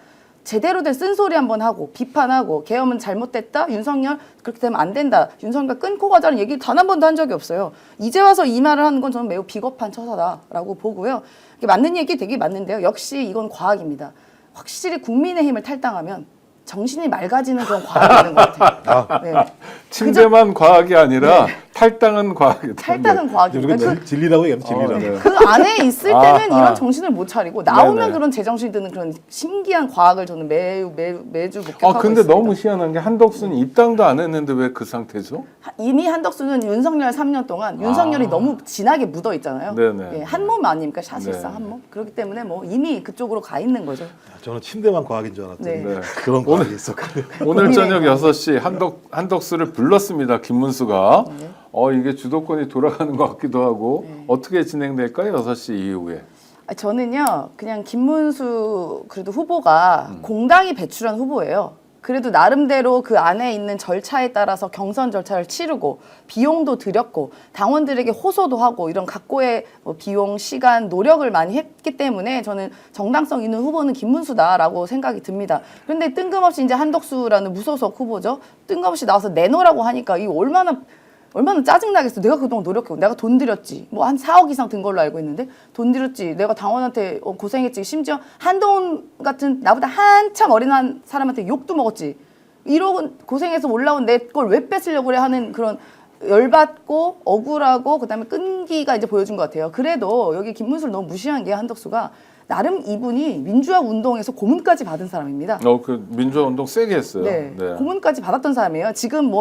S3: 제대로 된 쓴소리 한번 하고 비판하고 계엄은 잘못됐다. 윤석열 그렇게 되면 안 된다. 윤석열 끊고 가자는 얘기 단 한 번도 한 적이 없어요. 이제 와서 이 말을 하는 건 저는 매우 비겁한 처사다라고 보고요. 이게 맞는 얘기 되게 맞는데요. 역시 이건 과학입니다. 확실히 국민의힘을 탈당하면 정신이 맑아지는 그런 과학이 있는 것 같아요. 네.
S1: 침대만 과학이 아니라 탈당은 과학이다.
S3: 탈당은 과학입니다.
S2: 우리가 진리라고 얘기하면 진리라고.
S1: 네.
S3: 그 안에 있을 때는
S1: 아,
S3: 이런 정신을 못 차리고 나오면
S1: 네네.
S3: 그런 제정신이 드는 그런 신기한 과학을 저는 매주 목격하고
S1: 근데
S3: 있습니다.
S1: 너무 희한한 게 한덕수는 입당도 안 했는데 왜 그 상태죠?
S3: 이미 한덕수는 윤석열 3년 동안 윤석열이 너무 진하게 묻어 있잖아요.
S1: 네네.
S3: 예, 한 몸 아닙니까 사실상
S1: 네.
S3: 한 몸. 그렇기 때문에 뭐 이미 그쪽으로 가 있는 거죠.
S2: 저는 침대만 과학인 줄 알았더니
S3: 네.
S1: 네.
S2: 그런 과학이 있었거든요.
S1: 오늘 저녁
S3: 국민의힘
S1: 6시 한덕수를 불렀습니다. 김문수가.
S3: 네.
S1: 이게 주도권이 돌아가는 것 같기도 하고 어떻게 진행될까요? 6시 이후에.
S3: 저는요 그냥 김문수 그래도 후보가 공당이 배출한 후보예요. 그래도 나름대로 그 안에 있는 절차에 따라서 경선 절차를 치르고 비용도 들였고 당원들에게 호소도 하고 이런 각고의 뭐 비용, 시간, 노력을 많이 했기 때문에 저는 정당성 있는 후보는 김문수다라고 생각이 듭니다. 그런데 뜬금없이 이제 한덕수라는 무소속 후보죠. 뜬금없이 나와서 내놓으라고 하니까 이 얼마나 짜증나겠어. 내가 그동안 노력했고 내가 돈 들였지. 뭐 한 4억 이상 든 걸로 알고 있는데 돈 들였지. 내가 당원한테 고생했지. 심지어 한동훈 같은 나보다 한참 어린 한 사람한테 욕도 먹었지. 이런 고생해서 올라온 내 걸 왜 뺏으려고 그래 하는 그런 열받고 억울하고 그다음에 끈기가 이제 보여준 것 같아요. 그래도 여기 김문수를 너무 무시한 게 한덕수가 나름 이분이 민주화 운동에서 고문까지 받은 사람입니다.
S1: 그 민주화 운동 세게 했어요.
S3: 네.
S1: 네.
S3: 고문까지 받았던 사람이에요. 지금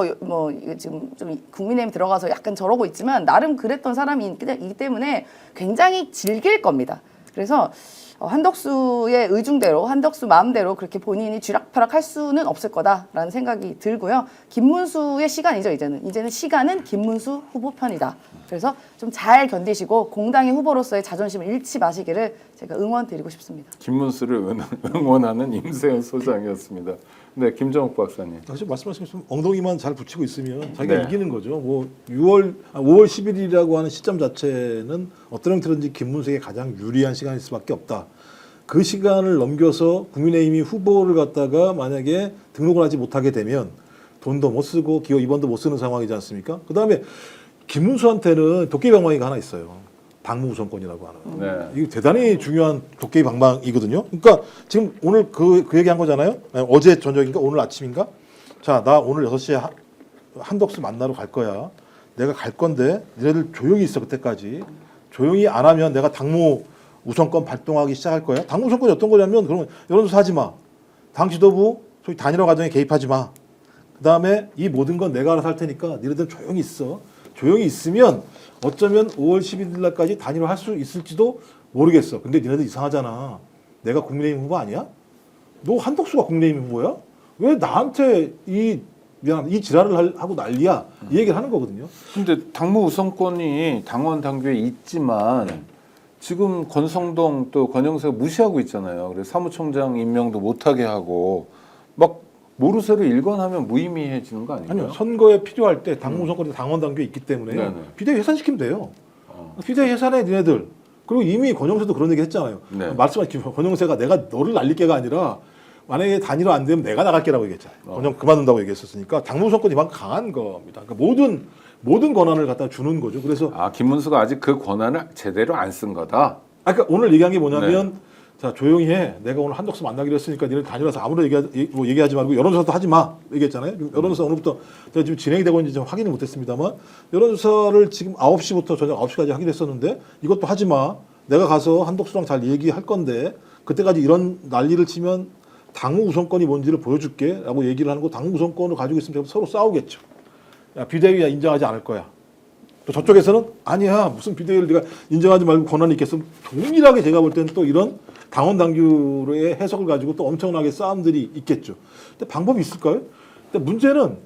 S3: 지금 좀 국민의힘 들어가서 약간 저러고 있지만 나름 그랬던 사람이기 때문에 굉장히 즐길 겁니다. 그래서 한덕수의 의중대로 한덕수 마음대로 그렇게 본인이 쥐락펴락할 수는 없을 거다라는 생각이 들고요. 김문수의 시간이죠. 이제는 시간은 김문수 후보 편이다. 그래서 좀 잘 견디시고 공당의 후보로서의 자존심을 잃지 마시기를 제가 응원드리고 싶습니다.
S1: 김문수를 응원하는 임세현 소장이었습니다. 네, 김정욱 박사님.
S2: 사실 말씀하신 것처럼 엉덩이만 잘 붙이고 있으면 자기가
S1: 네.
S2: 이기는 거죠. 뭐 5월 10일이라고 하는 시점 자체는 어떤 형태든지 김문수에게 가장 유리한 시간일 수밖에 없다. 그 시간을 넘겨서 국민의힘이 후보를 갖다가 만약에 등록을 하지 못하게 되면 돈도 못 쓰고 기호 2번도 못 쓰는 상황이지 않습니까? 그다음에 김문수한테는 도깨비 방망이가 하나 있어요. 당무 우선권이라고 하는.
S1: 네.
S2: 이게 대단히 중요한 도깨비 방망이거든요. 그러니까 지금 오늘 그 얘기한 거잖아요. 어제 저녁인가 오늘 아침인가? 자, 나 오늘 6시에 한덕수 만나러 갈 거야. 내가 갈 건데 너희들 조용히 있어 그때까지. 조용히 안 하면 내가 당무 우선권 발동하기 시작할 거야. 당무 우선권이 어떤 거냐면 그러면 여론조사 하지 마. 당 지도부 소위 단일화 과정에 개입하지 마. 그다음에 이 모든 건 내가 알아서 할 테니까 너희들 조용히 있어. 조용히 있으면 어쩌면 5월 11일 날까지 단일화 할 수 있을지도 모르겠어. 근데 니네들 이상하잖아. 내가 국민의힘 후보 아니야? 너 한덕수가 국민의힘 후보야? 왜 나한테 이 지랄을 하고 난리야? 이 얘기를 하는 거거든요.
S1: 근데 당무 우선권이 당원 당규에 있지만 지금 권성동 또 권영세가 무시하고 있잖아요. 그래서 사무총장 임명도 못하게 하고 막 모르쇠로 일관하면 무의미해지는 거 아닌가요?
S2: 아니요. 선거에 필요할 때 당무 우선권이 당원 당규에 있기 때문에
S1: 네네.
S2: 비대위 해산시키면 돼요. 비대위 해산해 니네들. 그리고 이미 권영세도 그런 얘기 했잖아요.
S1: 네.
S2: 말씀하신 권영세가 내가 너를 날릴 게가 아니라 만약에 단일화 안 되면 내가 나갈게라고 얘기했잖아요. 권영 그만둔다고 얘기했었으니까 당무 우선권이 이만큼 강한 겁니다. 그러니까 모든 권한을 갖다 주는 거죠. 그래서
S1: 김문수가 아직 그 권한을 제대로 안 쓴 거다.
S2: 그러니까 오늘 얘기한 게 뭐냐면 자 조용히 해. 내가 오늘 한덕수 만나기로 했으니까 니네 단일화해서 아무런 얘기하지 말고 여론조사도 하지 마. 얘기했잖아요. 여론조사 오늘부터 제가 지금 진행이 되고 있는지 좀 확인을 못했습니다만 여론조사를 지금 9시부터 저녁 9시까지 하기로 했었는데 이것도 하지 마. 내가 가서 한덕수랑 잘 얘기할 건데 그때까지 이런 난리를 치면 당무 우선권이 뭔지를 보여줄게 라고 얘기를 하는 거 당무 우선권을 가지고 있으면 서로 싸우겠죠. 야, 비대위야 인정하지 않을 거야. 또 저쪽에서는 아니야 무슨 비대위를 네가 인정하지 말고 권한이 있겠어. 동일하게 제가 볼 때는 또 이런 당원 당규의 해석을 가지고 또 엄청나게 싸움들이 있겠죠. 근데 방법이 있을까요? 근데 문제는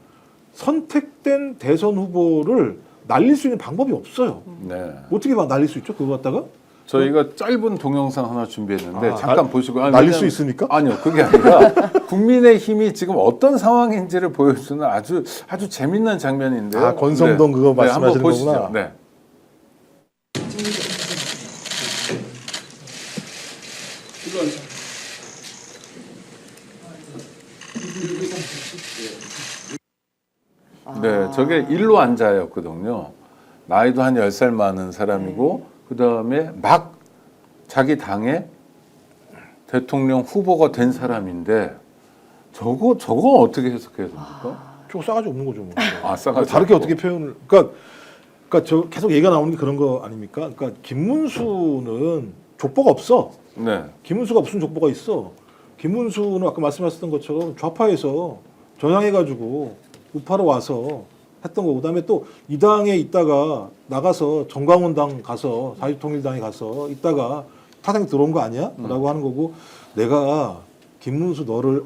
S2: 선택된 대선 후보를 날릴 수 있는 방법이 없어요.
S1: 네.
S2: 어떻게 막 날릴 수 있죠? 그거 갖다가?
S1: 저희가 짧은 동영상 하나 준비했는데
S2: 아,
S1: 잠깐 보시고
S2: 날릴 수 있습니까?
S1: 아니요, 그게 아니라 국민의힘이 지금 어떤 상황인지를 보여주는 아주 재밌는 장면인데요.
S2: 권성동 그거 말씀하시는
S1: 한번 보시죠.
S2: 거구나.
S1: 네. 네, 저게 일로 앉아였거든요. 나이도 한 10살 많은 사람이고 그다음에 막 자기 당의 대통령 후보가 된 사람인데 저거 어떻게 해석해야 됩니까?
S2: 저거 싸가지 없는 거죠. 뭐.
S1: 싸가지
S2: 다르게
S1: 없고.
S2: 어떻게 표현을? 그러니까 저 계속 얘기가 나오는 게 그런 거 아닙니까? 그러니까 김문수는 족보가 없어.
S1: 네.
S2: 김문수가 무슨 족보가 있어? 김문수는 아까 말씀하셨던 것처럼 좌파에서 전향해가지고 우파로 와서 했던 거고, 그다음에 또 이 당에 있다가 나가서 정광훈당 가서 자유통일당에 가서 있다가 타당에 들어온 거 아니야? 라고 하는 거고, 내가 김문수 너를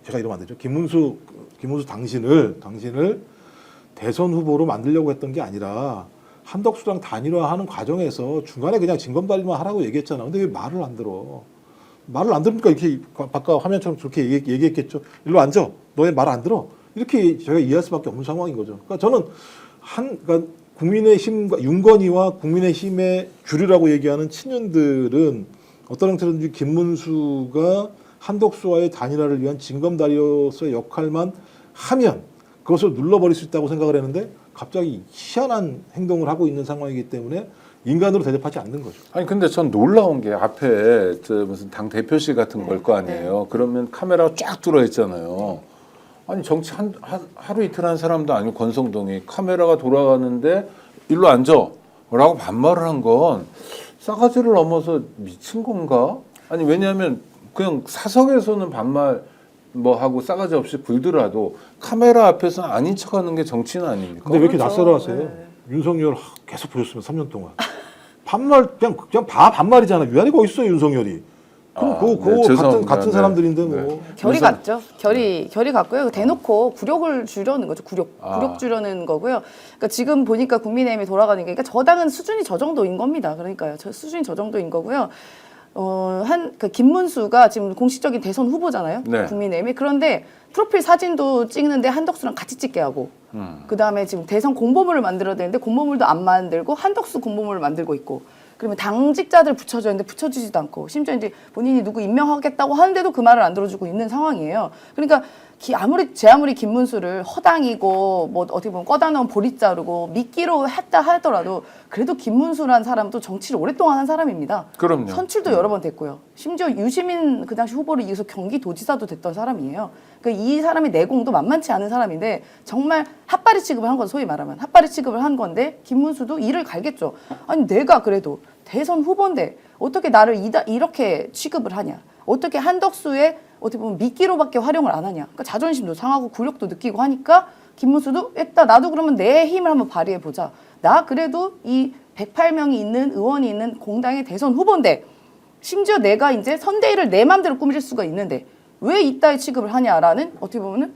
S2: 제가 이러면 안 되죠. 김문수 당신을 대선 후보로 만들려고 했던 게 아니라 한덕수랑 단일화하는 과정에서 중간에 그냥 징검다리만 하라고 얘기했잖아. 근데 왜 말을 안 들어? 말을 안 들으니까 이렇게 바깥 화면처럼 저렇게 얘기했겠죠. 일로 앉아. 너의 말 안 들어. 이렇게 저희가 이해할 수밖에 없는 상황인 거죠. 그러니까 저는 그러니까 국민의힘과 윤건희와 국민의힘의 주류라고 얘기하는 친윤들은 어떤 형태로든지 김문수가 한덕수와의 단일화를 위한 징검다리로서의 역할만 하면 그것을 눌러버릴 수 있다고 생각을 했는데 갑자기 희한한 행동을 하고 있는 상황이기 때문에 인간으로 대접하지 않는 거죠.
S1: 아니 근데 전 놀라운 게 앞에 저 무슨 당 대표실 같은 걸 거 아니에요. 그러면 카메라가 쫙 들어 있잖아요. 아니 정치 하루 이틀 한 사람도 아니고 권성동이 카메라가 돌아가는데 일로 앉아라고 반말을 한 건 싸가지를 넘어서 미친 건가? 아니 왜냐하면 그냥 사석에서는 반말 뭐 하고 싸가지 없이 굴더라도 카메라 앞에서는 아닌 척하는 게 정치인 아닙니까?
S2: 근데 왜 이렇게
S3: 그렇죠.
S2: 낯설어하세요?
S3: 네.
S2: 윤석열 계속 보셨으면 3년 동안 반말 그냥 반말이잖아. 위안이가 어디 있어요 윤석열이? 그럼
S1: 죄송합니다.
S2: 같은 사람들인데 뭐.
S1: 네.
S3: 결이
S1: 그래서-
S3: 같죠. 결이 같고요. 대놓고 굴욕을 주려는 거죠. 굴욕 주려는 거고요. 그러니까 지금 보니까 국민의힘이 돌아가는 게, 그러니까 저 당은 수준이 저 정도인 겁니다. 그러니까요. 수준이 저 정도인 거고요. 그 김문수가 지금 공식적인 대선 후보잖아요.
S1: 네.
S3: 국민의힘이. 그런데 프로필 사진도 찍는데 한덕수랑 같이 찍게 하고, 그 다음에 지금 대선 공보물을 만들어야 되는데 공보물도 안 만들고 한덕수 공보물을 만들고 있고. 그러면 당직자들 붙여져 있는데 붙여주지도 않고, 심지어 이제 본인이 누구 임명하겠다고 하는데도 그 말을 안 들어주고 있는 상황이에요. 그러니까 제 아무리 김문수를 허당이고 뭐 어떻게 보면 꺼다 놓은 보리 자르고 미끼로 했다 하더라도 그래도 김문수란 사람도 정치를 오랫동안 한 사람입니다.
S1: 그럼요.
S3: 선출도 여러 번 됐고요. 심지어 유시민 그 당시 후보를 이겨서 경기도지사도 됐던 사람이에요. 그러니까 이 사람의 내공도 만만치 않은 사람인데 정말 핫바리 취급을 한 건, 소위 말하면 핫바리 취급을 한 건데 김문수도 이를 갈겠죠. 아니 내가 그래도 대선 후보인데 어떻게 나를 이렇게 취급을 하냐. 어떻게 한덕수의 어떻게 보면 미끼로밖에 활용을 안 하냐. 그러니까 자존심도 상하고 굴욕도 느끼고 하니까 김문수도 일단 나도 그러면 내 힘을 한번 발휘해 보자. 나 그래도 이 108명이 있는 의원이 있는 공당의 대선 후보인데 심지어 내가 이제 선대위를 내 맘대로 꾸밀 수가 있는데 왜 이따위 취급을 하냐라는 어떻게 보면은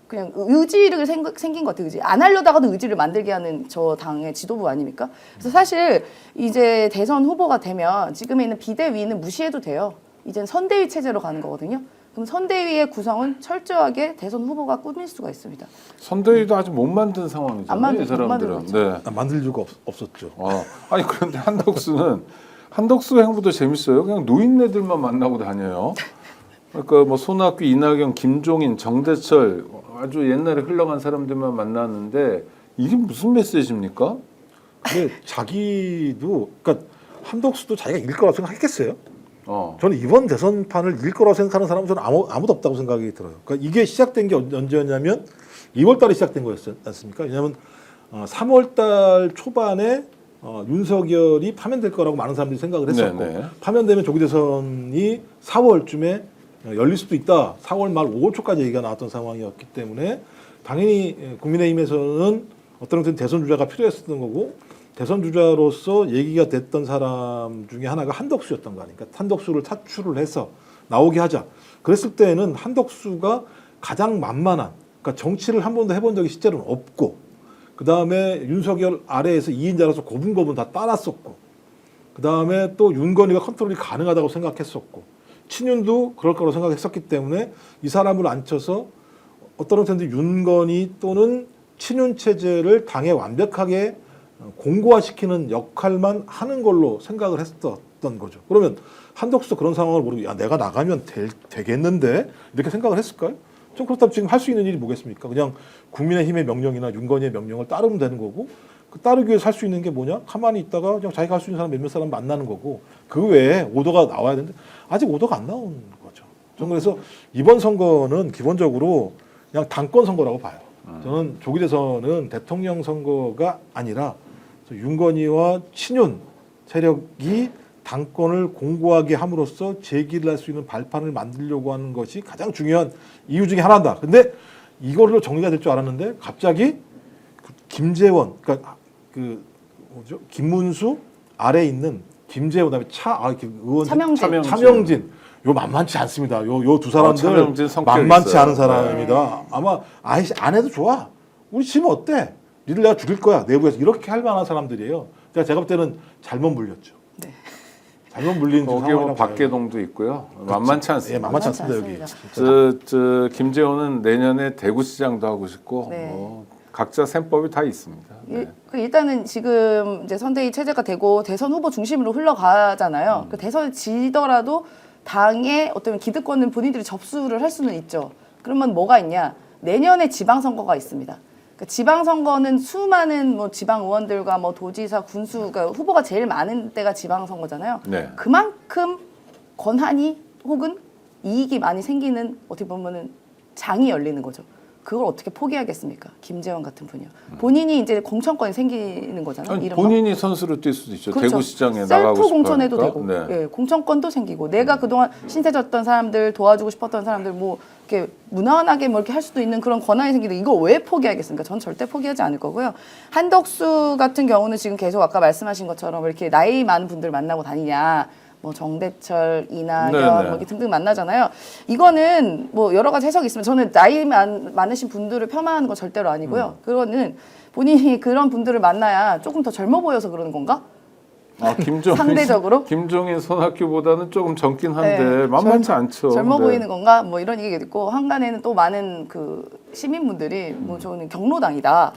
S3: 그냥 의지를 생긴 것 같아요. 의지. 안 하려다가도 의지를 만들게 하는 저 당의 지도부 아닙니까? 그래서 사실 이제 대선 후보가 되면 지금에 있는 비대위는 무시해도 돼요. 이젠 선대위 체제로 가는 거거든요. 그럼 선대위의 구성은 철저하게 대선 후보가 꾸밀 수가 있습니다.
S1: 선대위도 아직 못 만든 상황이잖아요.
S3: 안 만들-
S1: 이 사람들은.
S3: 못
S1: 네.
S2: 만들 이유가 없었죠.
S1: 아니 그런데 한덕수 행보도 재밌어요. 그냥 노인네들만 만나고 다녀요. 그러니까 뭐 손학규, 이낙연, 김종인, 정대철 아주 옛날에 흘러간 사람들만 만났는데 이게 무슨 메시지입니까?
S2: 근데 자기도 그러니까 한덕수도 자기가 이길 거라고 생각했겠어요? 저는 이번 대선판을 이길 거라고 생각하는 사람은 저는 아무도 없다고 생각이 들어요. 그러니까 이게 시작된 게 언제였냐면 2월 달에 시작된 거였지 않습니까? 왜냐하면 3월 달 초반에 윤석열이 파면될 거라고 많은 사람들이 생각을 했었고
S1: 네네.
S2: 파면되면 조기 대선이 4월쯤에 열릴 수도 있다. 4월 말 5월 초까지 얘기가 나왔던 상황이었기 때문에 당연히 국민의힘에서는 어떤 형태는 대선 주자가 필요했었던 거고 대선 주자로서 얘기가 됐던 사람 중에 하나가 한덕수였던 거 아닙니까? 한덕수를 차출을 해서 나오게 하자. 그랬을 때는 한덕수가 가장 만만한, 그러니까 정치를 한 번도 해본 적이 실제로는 없고 그 다음에 윤석열 아래에서 2인자로서 고분고분 다 따랐었고 그 다음에 또 윤건희가 컨트롤이 가능하다고 생각했었고 친윤도 그럴 거라고 생각했었기 때문에 이 사람을 앉혀서 어떤 형태인지 윤건희 또는 친윤 체제를 당에 완벽하게 공고화시키는 역할만 하는 걸로 생각을 했었던 거죠. 그러면 한덕수도 그런 상황을 모르고 야 내가 나가면 되겠는데 이렇게 생각을 했을까요? 좀 그렇다면 지금 할 수 있는 일이 뭐겠습니까? 그냥 국민의힘의 명령이나 윤건희의 명령을 따르면 되는 거고 그 따르기 위해서 할 수 있는 게 뭐냐? 가만히 있다가 그냥 자기가 할 수 있는 사람 몇몇 사람 만나는 거고 그 외에 오더가 나와야 되는데 아직 오더가 안 나온 거죠. 저는 그래서 이번 선거는 기본적으로 그냥 당권 선거라고 봐요. 저는 조기 대선은 대통령 선거가 아니라 윤건희와 친윤 세력이 당권을 공고하게 함으로써 재기를 할 수 있는 발판을 만들려고 하는 것이 가장 중요한 이유 중에 하나다. 근데 이걸로 정리가 될 줄 알았는데 갑자기 김재원, 그러니까 김문수 아래에 있는 김재원, 그다음에 의원 차명진. 요 만만치 않습니다. 요 두 사람들 만만치
S1: 있어요.
S2: 않은 사람입니다. 아마 안 해도 좋아. 우리 지금 어때? 니들 내가 죽일 거야. 내부에서 이렇게 할 만한 사람들이에요. 제가 볼 때는 잘못 물렸죠.
S3: 네.
S2: 잘못 물린
S1: 거기에 뭐
S2: 상황이라고 봐요.
S1: 박계동도 있고요. 만만치
S2: 예,
S1: 않습니다.
S2: 만만치 않습니다 여기.
S3: 않습니다.
S1: 저 김재호는 내년에 대구시장도 하고 싶고
S3: 네.
S1: 각자 셈법이 다 있습니다. 네.
S3: 일단은 지금 이제 선대위 체제가 되고 대선 후보 중심으로 흘러가잖아요. 그 대선을 지더라도 당의 어떤 기득권은 본인들이 접수를 할 수는 있죠. 그러면 뭐가 있냐? 내년에 지방선거가 있습니다. 그러니까 지방선거는 수많은 뭐 지방 의원들과 뭐 도지사, 군수, 그러니까 후보가 제일 많은 때가 지방선거잖아요.
S1: 네.
S3: 그만큼 권한이 혹은 이익이 많이 생기는 어떻게 보면은 장이 열리는 거죠. 그걸 어떻게 포기하겠습니까? 김재원 같은 분이요. 본인이 이제 공천권이 생기는 거잖아요.
S1: 아니,
S3: 이런 거.
S1: 본인이 선수로 뛸 수도 있죠.
S3: 그렇죠.
S1: 대구시장에
S3: 셀프
S1: 나가고 싶어
S3: 공천해도
S1: 하니까.
S3: 되고,
S1: 네.
S3: 예, 공천권도 생기고, 내가 그동안 신세졌던 사람들, 도와주고 싶었던 사람들, 뭐 이렇게 무난하게 뭐 이렇게 할 수도 있는 그런 권한이 생기는데 이걸 왜 포기하겠습니까? 전 절대 포기하지 않을 거고요. 한덕수 같은 경우는 지금 계속 아까 말씀하신 것처럼 왜 이렇게 나이 많은 분들 만나고 다니냐. 뭐 정대철, 이낙연
S1: 네네.
S3: 뭐 이렇게 등등 만나잖아요. 이거는 뭐 여러 가지 해석이 있으면 저는 나이 많으신 분들을 폄하하는 건 절대로 아니고요. 그거는 본인이 그런 분들을 만나야 조금 더 젊어 보여서 그러는 건가?
S1: 아, 김종인
S3: 상대적으로?
S1: 김종인 손학규보다는 조금 젊긴 한데
S3: 네,
S1: 만만치 않죠.
S3: 젊어
S1: 네.
S3: 보이는 건가? 뭐 이런 얘기가 있고 한간에는 또 많은 그 시민분들이 뭐 저는 경로당이다.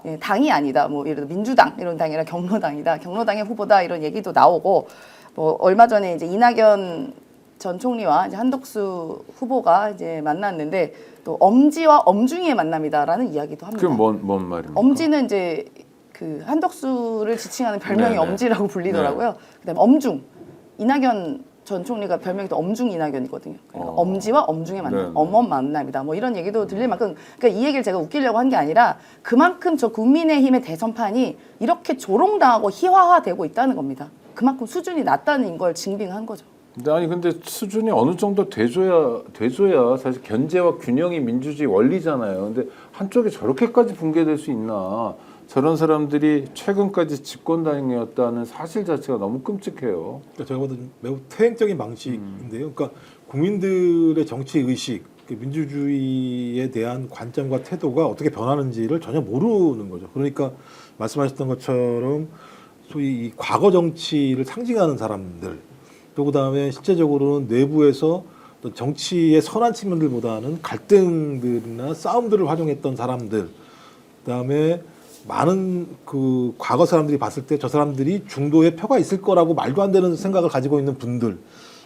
S3: 예, 당이 아니다. 뭐 예를 들어 민주당 이런 당이 아니라 경로당이다. 경로당의 후보다 이런 얘기도 나오고 뭐 얼마 전에 이제 이낙연 전 총리와 이제 한덕수 후보가 이제 만났는데 또 엄지와 엄중이의 만남이다라는 이야기도 합니다.
S1: 그게 뭔 말입니까?
S3: 엄지는 이제 그 한덕수를 지칭하는 별명이
S1: 네네.
S3: 엄지라고 불리더라고요. 그다음에 엄중. 이낙연 전 총리가 별명이 또 엄중 이낙연이거든요. 그러니까 엄지와 엄중의 만남,
S1: 네네.
S3: 엄엄 만남이다. 뭐 이런 얘기도 들릴 만큼, 그러니까 이 얘기를 제가 웃기려고 한 게 아니라 그만큼 저 국민의힘의 대선판이 이렇게 조롱당하고 희화화되고 있다는 겁니다. 그만큼 수준이 낮다는 걸 증빙한 거죠.
S1: 근데 수준이 어느 정도 돼줘야 사실 견제와 균형이 민주주의 원리잖아요. 근데 한쪽이 저렇게까지 붕괴될 수 있나? 저런 사람들이 최근까지 집권당이었다는 사실 자체가 너무 끔찍해요.
S2: 그러니까 제가 보기엔 매우 퇴행적인 방식인데요. 그러니까 국민들의 정치 의식, 민주주의에 대한 관점과 태도가 어떻게 변하는지를 전혀 모르는 거죠. 그러니까 말씀하셨던 것처럼 소위 이 과거 정치를 상징하는 사람들, 또 그다음에 실제적으로는 내부에서 어떤 정치의 선한 측면들보다는 갈등들이나 싸움들을 활용했던 사람들, 그다음에 많은 그 과거 사람들이 봤을 때 저 사람들이 중도에 표가 있을 거라고 말도 안 되는 생각을 가지고 있는 분들,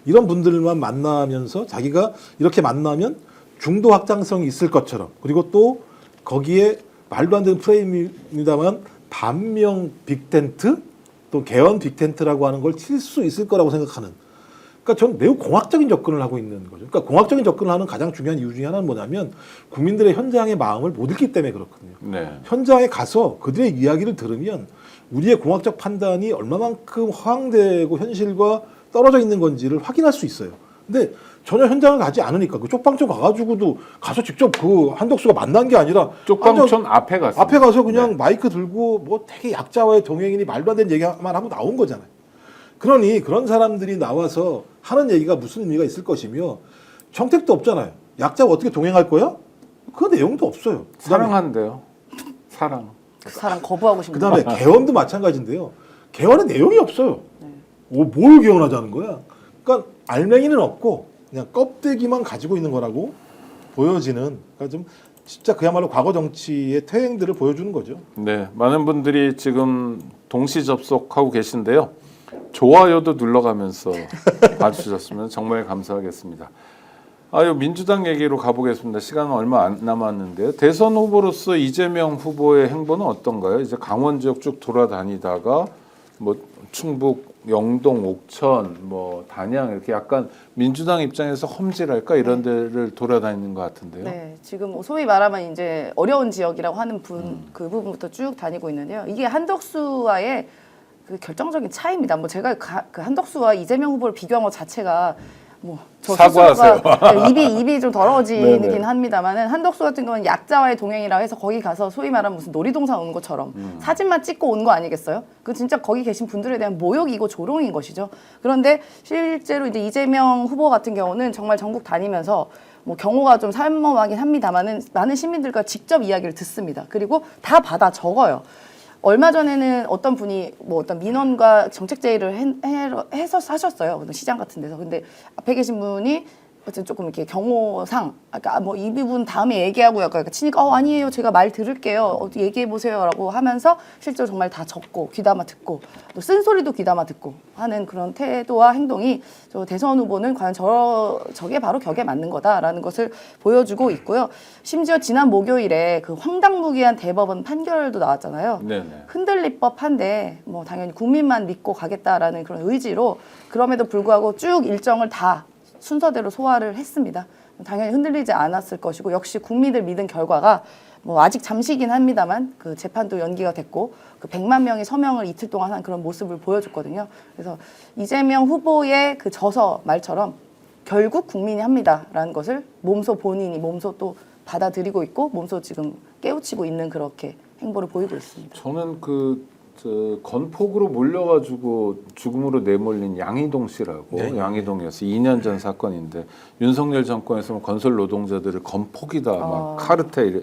S2: 이런 분들만 만나면서 자기가 이렇게 만나면 중도 확장성이 있을 것처럼, 그리고 또 거기에 말도 안 되는 프레임입니다만 반명 빅텐트, 또 개헌 빅텐트라고 하는 걸 칠 수 있을 거라고 생각하는, 그러니까 전 매우 공학적인 접근을 하고 있는 거죠. 그러니까 공학적인 접근을 하는 가장 중요한 이유 중에 하나는 뭐냐면 국민들의 현장의 마음을 못 읽기 때문에 그렇거든요.
S1: 네.
S2: 현장에 가서 그들의 이야기를 들으면 우리의 공학적 판단이 얼마만큼 허황되고 현실과 떨어져 있는 건지를 확인할 수 있어요. 근데 전혀 현장을 가지 않으니까 그 쪽방촌 가가지고도 가서 직접 그 한덕수가 만난 게 아니라
S1: 쪽방촌 앞에 갔어요.
S2: 앞에 가서 그냥 마이크 들고 뭐 되게 약자와의 동행이니 말도 안 되는 얘기만 하고 나온 거잖아요. 그러니 그런 사람들이 나와서 하는 얘기가 무슨 의미가 있을 것이며 정책도 없잖아요. 약자와 어떻게 동행할 거야? 그 내용도 없어요.
S1: 사랑한대요. 사랑.
S3: 그 사람 거부하고 싶은
S2: 그다음에 개헌도 마찬가지인데요. 개헌의 내용이 없어요. 뭘 개헌하자는 거야? 그러니까 알맹이는 없고 그냥 껍데기만 가지고 있는 거라고 보여지는, 그러니까 좀 진짜 그야말로 과거 정치의 퇴행들을 보여주는 거죠.
S1: 네, 많은 분들이 지금 동시 접속하고 계신데요. 좋아요도 눌러가면서 봐주셨으면 정말 감사하겠습니다. 아유, 민주당 얘기로 가보겠습니다. 시간은 얼마 안 남았는데요. 대선 후보로서 이재명 후보의 행보는 어떤가요? 이제 강원 지역 쭉 돌아다니다가 뭐 충북, 영동, 옥천, 뭐 단양 이렇게 약간 민주당 입장에서 험지랄까 이런 데를 돌아다니는 것 같은데요.
S3: 네, 지금 소위 말하면 이제 어려운 지역이라고 하는 그 부분부터 쭉 다니고 있는데요. 이게 한덕수와의 그 결정적인 차이입니다. 뭐 제가 그 한덕수와 이재명 후보를 비교한 것 자체가 뭐저
S1: 사과하세요.
S3: 입이 좀 더러워지긴
S1: 네네.
S3: 합니다만은 한덕수 같은 경우는 약자와의 동행이라고 해서 거기 가서 소위 말하면 무슨 놀이동산 오는 것처럼 사진만 찍고 온 거 아니겠어요? 그 진짜 거기 계신 분들에 대한 모욕이고 조롱인 것이죠. 그런데 실제로 이제 이재명 후보 같은 경우는 정말 전국 다니면서 뭐 경호가 좀 삼엄하긴 합니다만은 많은 시민들과 직접 이야기를 듣습니다. 그리고 다 받아 적어요. 얼마 전에는 어떤 분이 뭐 어떤 민원과 정책 제의를 해서 하셨어요. 어떤 시장 같은 데서. 근데 앞에 계신 분이 어쨌든 조금 이렇게 경호상, 아까 뭐 이 부분 다음에 얘기하고 약간 치니까 아니에요, 제가 말 들을게요, 어디 얘기해 보세요라고 하면서 실제로 정말 다 적고 귀담아 듣고 또 쓴소리도 귀담아 듣고 하는 그런 태도와 행동이 저 대선 후보는 과연 저게 바로 격에 맞는 거다라는 것을 보여주고 있고요. 심지어 지난 목요일에 그 황당무계한 대법원 판결도 나왔잖아요.
S1: 네네.
S3: 흔들릴 법한데 뭐 당연히 국민만 믿고 가겠다라는 그런 의지로 그럼에도 불구하고 쭉 일정을 다 순서대로 소화를 했습니다. 당연히 흔들리지 않았을 것이고 역시 국민을 믿은 결과가 뭐 아직 잠시긴 합니다만 그 재판도 연기가 됐고 그 100만 명이 서명을 이틀 동안 한 그런 모습을 보여줬거든요. 그래서 이재명 후보의 그 저서 말처럼 결국 국민이 합니다라는 것을 몸소 본인이 몸소 또 받아들이고 있고 몸소 지금 깨우치고 있는 그렇게 행보를 보이고 있습니다.
S1: 저는 건폭으로 몰려가지고 죽음으로 내몰린 양희동 씨라고 양희동이었어. 2년 전 사건인데 윤석열 정권에서 건설 노동자들을 건폭이다 막 카르텔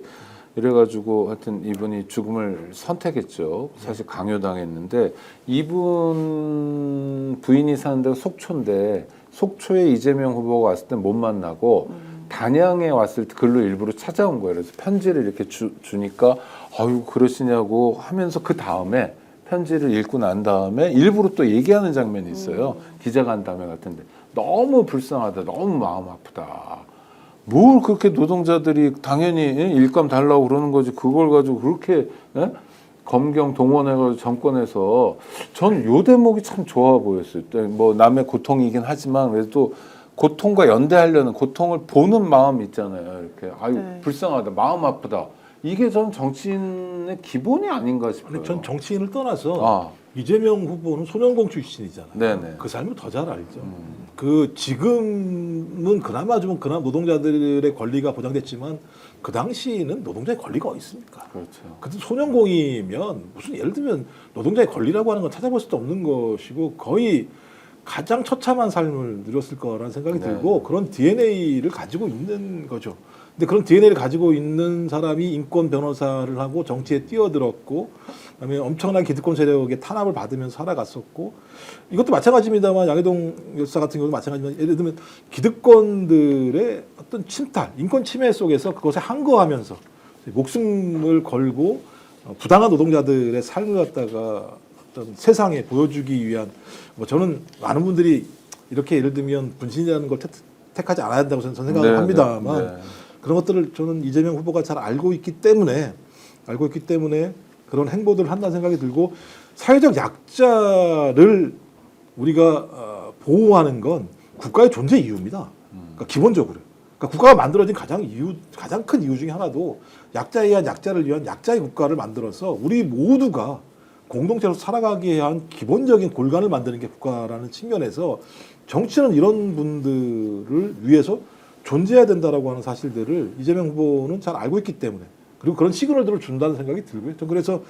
S1: 이래가지고 하여튼 이분이 죽음을 선택했죠. 사실 강요당했는데 이분 부인이 사는 데가 속초인데 속초에 이재명 후보가 왔을 때 못 만나고 단양에 왔을 때 글로 일부러 찾아온 거예요. 그래서 편지를 이렇게 주니까 아유 그러시냐고 하면서 그 다음에 편지를 읽고 난 다음에 일부러 또 얘기하는 장면이 있어요. 기자간담회 같은데 너무 불쌍하다, 너무 마음 아프다. 뭘 그렇게 노동자들이 당연히 일감 달라고 그러는 거지 그걸 가지고 그렇게 검경 동원해가지고 정권에서 전 요 대목이 참 좋아 보였어요. 뭐 남의 고통이긴 하지만 그래도 고통과 연대하려는 고통을 보는 마음 있잖아요. 이렇게 아유 불쌍하다, 마음 아프다. 이게 전 정치인의 기본이 아닌가 싶어요.
S2: 전 정치인을 떠나서 이재명 후보는 소년공 출신이잖아요.
S1: 네네.
S2: 그 삶을 더 잘 알죠. 그 지금은 그나마 노동자들의 권리가 보장됐지만 그 당시에는 노동자의 권리가 어디 있습니까?
S1: 그렇죠.
S2: 그때 소년공이면 무슨 예를 들면 노동자의 권리라고 하는 건 찾아볼 수도 없는 것이고 거의 가장 처참한 삶을 누렸을 거라는 생각이 들고 그런 DNA를 가지고 있는 거죠. 근데 그런 DNA를 가지고 있는 사람이 인권 변호사를 하고 정치에 뛰어들었고 그다음에 엄청난 기득권 세력의 탄압을 받으면서 살아갔었고 이것도 마찬가지입니다만 양희동 여사 같은 경우도 마찬가지지만 예를 들면 기득권들의 어떤 침탈, 인권 침해 속에서 그것에 항거하면서 목숨을 걸고 부당한 노동자들의 삶을 갖다가 어떤 세상에 보여주기 위한 뭐 저는 많은 분들이 이렇게 예를 들면 분신이라는 걸 택하지 않아야 한다고 저는 생각을 합니다만 그런 것들을 저는 이재명 후보가 잘 알고 있기 때문에 그런 행보들을 한다는 생각이 들고 사회적 약자를 우리가 보호하는 건 국가의 존재 이유입니다. 그러니까 기본적으로. 그러니까 국가가 만들어진 가장 큰 이유 중에 하나도 약자에 의한 약자를 위한 약자의 국가를 만들어서 우리 모두가 공동체로 살아가기 위한 기본적인 골간을 만드는 게 국가라는 측면에서 정치는 이런 분들을 위해서 존재해야 된다라고 하는 사실들을 이재명 후보는 잘 알고 있기 때문에 그리고 그런 시그널들을 준다는 생각이 들고요. 그래서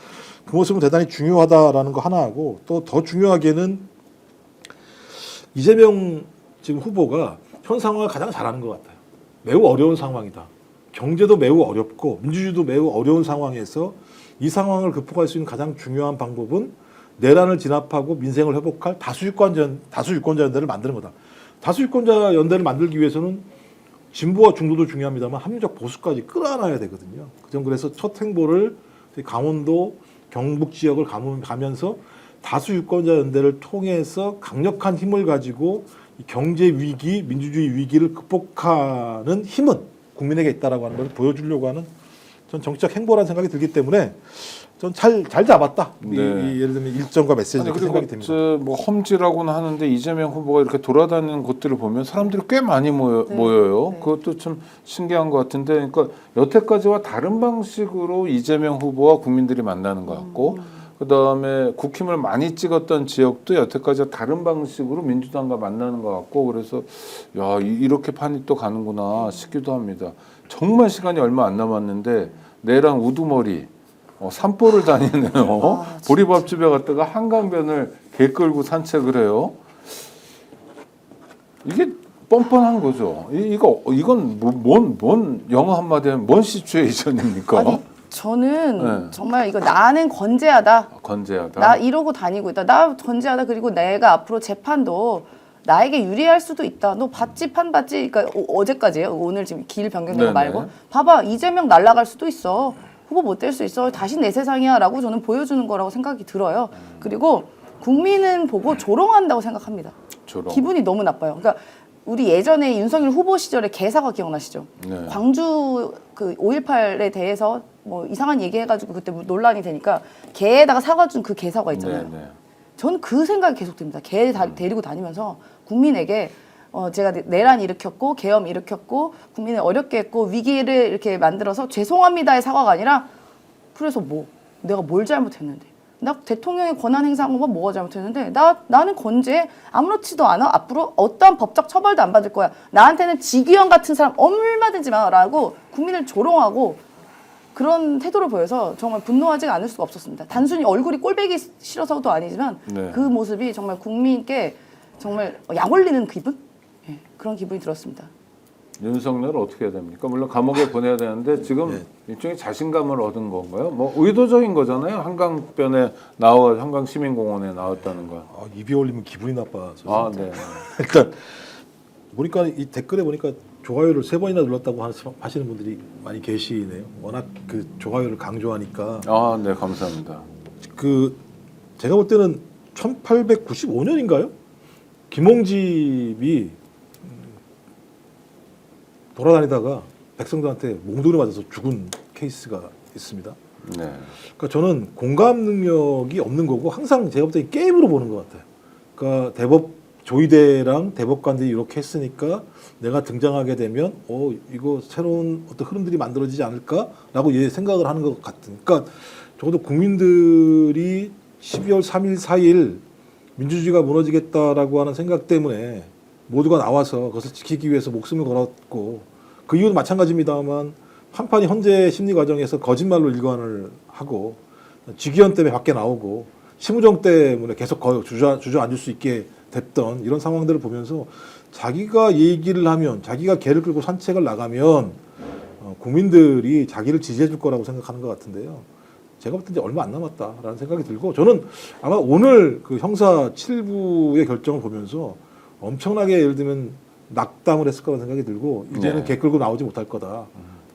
S2: 그 모습은 대단히 중요하다라는 거 하나하고 또 더 중요하게는 이재명 지금 후보가 현 상황을 가장 잘하는 것 같아요. 매우 어려운 상황이다. 경제도 매우 어렵고 민주주의도 매우 어려운 상황에서 이 상황을 극복할 수 있는 가장 중요한 방법은 내란을 진압하고 민생을 회복할 다수유권자 연대를 만드는 거다. 다수유권자 연대를 만들기 위해서는 진보와 중도도 중요합니다만 합리적 보수까지 끌어안아야 되거든요. 그래서 첫 행보를 강원도 경북 지역을 가면서 다수유권자 연대를 통해서 강력한 힘을 가지고 경제 위기, 민주주의 위기를 극복하는 힘은 국민에게 있다라고 하는 걸 보여주려고 하는 전 정치적 행보라는 생각이 들기 때문에 전 잘 잡았다. 예를 들면 일정과 메시지 이렇게 생각이 듭니다.
S1: 뭐 험지라고는 하는데 이재명 후보가 이렇게 돌아다니는 곳들을 보면 사람들이 꽤 많이 모여요. 그것도 좀 신기한 것 같은데, 그러니까 여태까지와 다른 방식으로 이재명 후보와 국민들이 만나는 것 같고, 그 다음에 국힘을 많이 찍었던 지역도 여태까지와 다른 방식으로 민주당과 만나는 것 같고, 그래서 야 이렇게 판이 또 가는구나 싶기도 합니다. 정말 시간이 얼마 안 남았는데 내랑 우두머리. 산보를 다니네요. 보리밥집에 갔다가 한강변을 개 끌고 산책을 해요. 이게 뻔뻔한 거죠. 이건 뭔 영어 한마디 하면 뭔 시츄에이션입니까?
S3: 아니, 저는
S1: 네.
S3: 정말 이거 나는 건재하다.
S1: 건재하다.
S3: 나 이러고 다니고 있다. 나 건재하다. 그리고 내가 앞으로 재판도 나에게 유리할 수도 있다. 너 봤지 판 봤지? 그러니까 어제까지예요. 오늘 지금 길 변경된 거
S1: 네네.
S3: 말고. 봐봐 이재명 날아갈 수도 있어. 후보 못 될 수 있어. 다시 내 세상이야라고 저는 보여주는 거라고 생각이 들어요. 그리고 국민은 보고 조롱한다고 생각합니다.
S1: 조롱.
S3: 기분이 너무 나빠요. 그러니까 우리 예전에 윤석열 후보 시절에 개사가 기억나시죠?
S1: 네.
S3: 광주 그 5.18에 대해서 뭐 이상한 얘기해가지고 그때 논란이 되니까 개에다가 사과 준 그 개사가 있잖아요.
S1: 네, 네.
S3: 저는 그 생각이 계속 듭니다. 개 데리고 다니면서 국민에게 제가 내란 일으켰고 계엄 일으켰고 국민을 어렵게 했고 위기를 이렇게 만들어서 죄송합니다의 사과가 아니라 그래서 뭐 내가 뭘 잘못했는데 나 대통령의 권한 행사한 거 뭐가 잘못했는데 나는 건재해 아무렇지도 않아 앞으로 어떠한 법적 처벌도 안 받을 거야 나한테는 지귀현 같은 사람 얼마든지 많아라고 국민을 조롱하고 그런 태도를 보여서 정말 분노하지 않을 수가 없었습니다. 단순히 얼굴이 꼴배기 싫어서도 아니지만
S1: 네.
S3: 그 모습이 정말 국민께 정말 약 올리는 기분? 예, 그런 기분이 들었습니다.
S1: 윤석열 어떻게 해야 됩니까? 물론 감옥에 보내야 되는데 지금
S2: 네.
S1: 일종의 자신감을 얻은 건가요? 뭐 의도적인 거잖아요. 한강변에 나와 한강시민공원에 나왔다는 거.
S2: 입이 올리면 기분이 나빠서.
S1: 아, 네.
S2: 일단 보니까 이 댓글에 보니까 좋아요를 3번이나 눌렀다고 하시는 분들이 많이 계시네요. 워낙 그 좋아요를 강조하니까.
S1: 아, 네, 감사합니다.
S2: 그 제가 볼 때는 1895년인가요? 김홍집이 돌아다니다가 백성들한테 몽둥이 맞아서 죽은 케이스가 있습니다.
S1: 네.
S2: 그러니까 저는 공감 능력이 없는 거고 항상 제가 볼 때 게임으로 보는 것 같아요. 그러니까 조이대랑 대법관들이 이렇게 했으니까 내가 등장하게 되면 이거 새로운 어떤 흐름들이 만들어지지 않을까라고 생각을 하는 것 같은. 그러니까 적어도 국민들이 12월 3일, 4일 민주주의가 무너지겠다라고 하는 생각 때문에 모두가 나와서 그것을 지키기 위해서 목숨을 걸었고 그 이유는 마찬가지입니다만 한판이 헌재 심리 과정에서 거짓말로 일관을 하고 직위원 때문에 밖에 나오고 심우정 때문에 계속 주저앉을 수 있게 됐던 이런 상황들을 보면서 자기가 얘기를 하면 자기가 개를 끌고 산책을 나가면 국민들이 자기를 지지해 줄 거라고 생각하는 것 같은데요. 제가 볼 때 이제 얼마 안 남았다라는 생각이 들고 저는 아마 오늘 그 형사 7부의 결정을 보면서 엄청나게 예를 들면 낙담을 했을 거라는 생각이 들고 이제는
S1: 네.
S2: 개 끌고 나오지 못할 거다.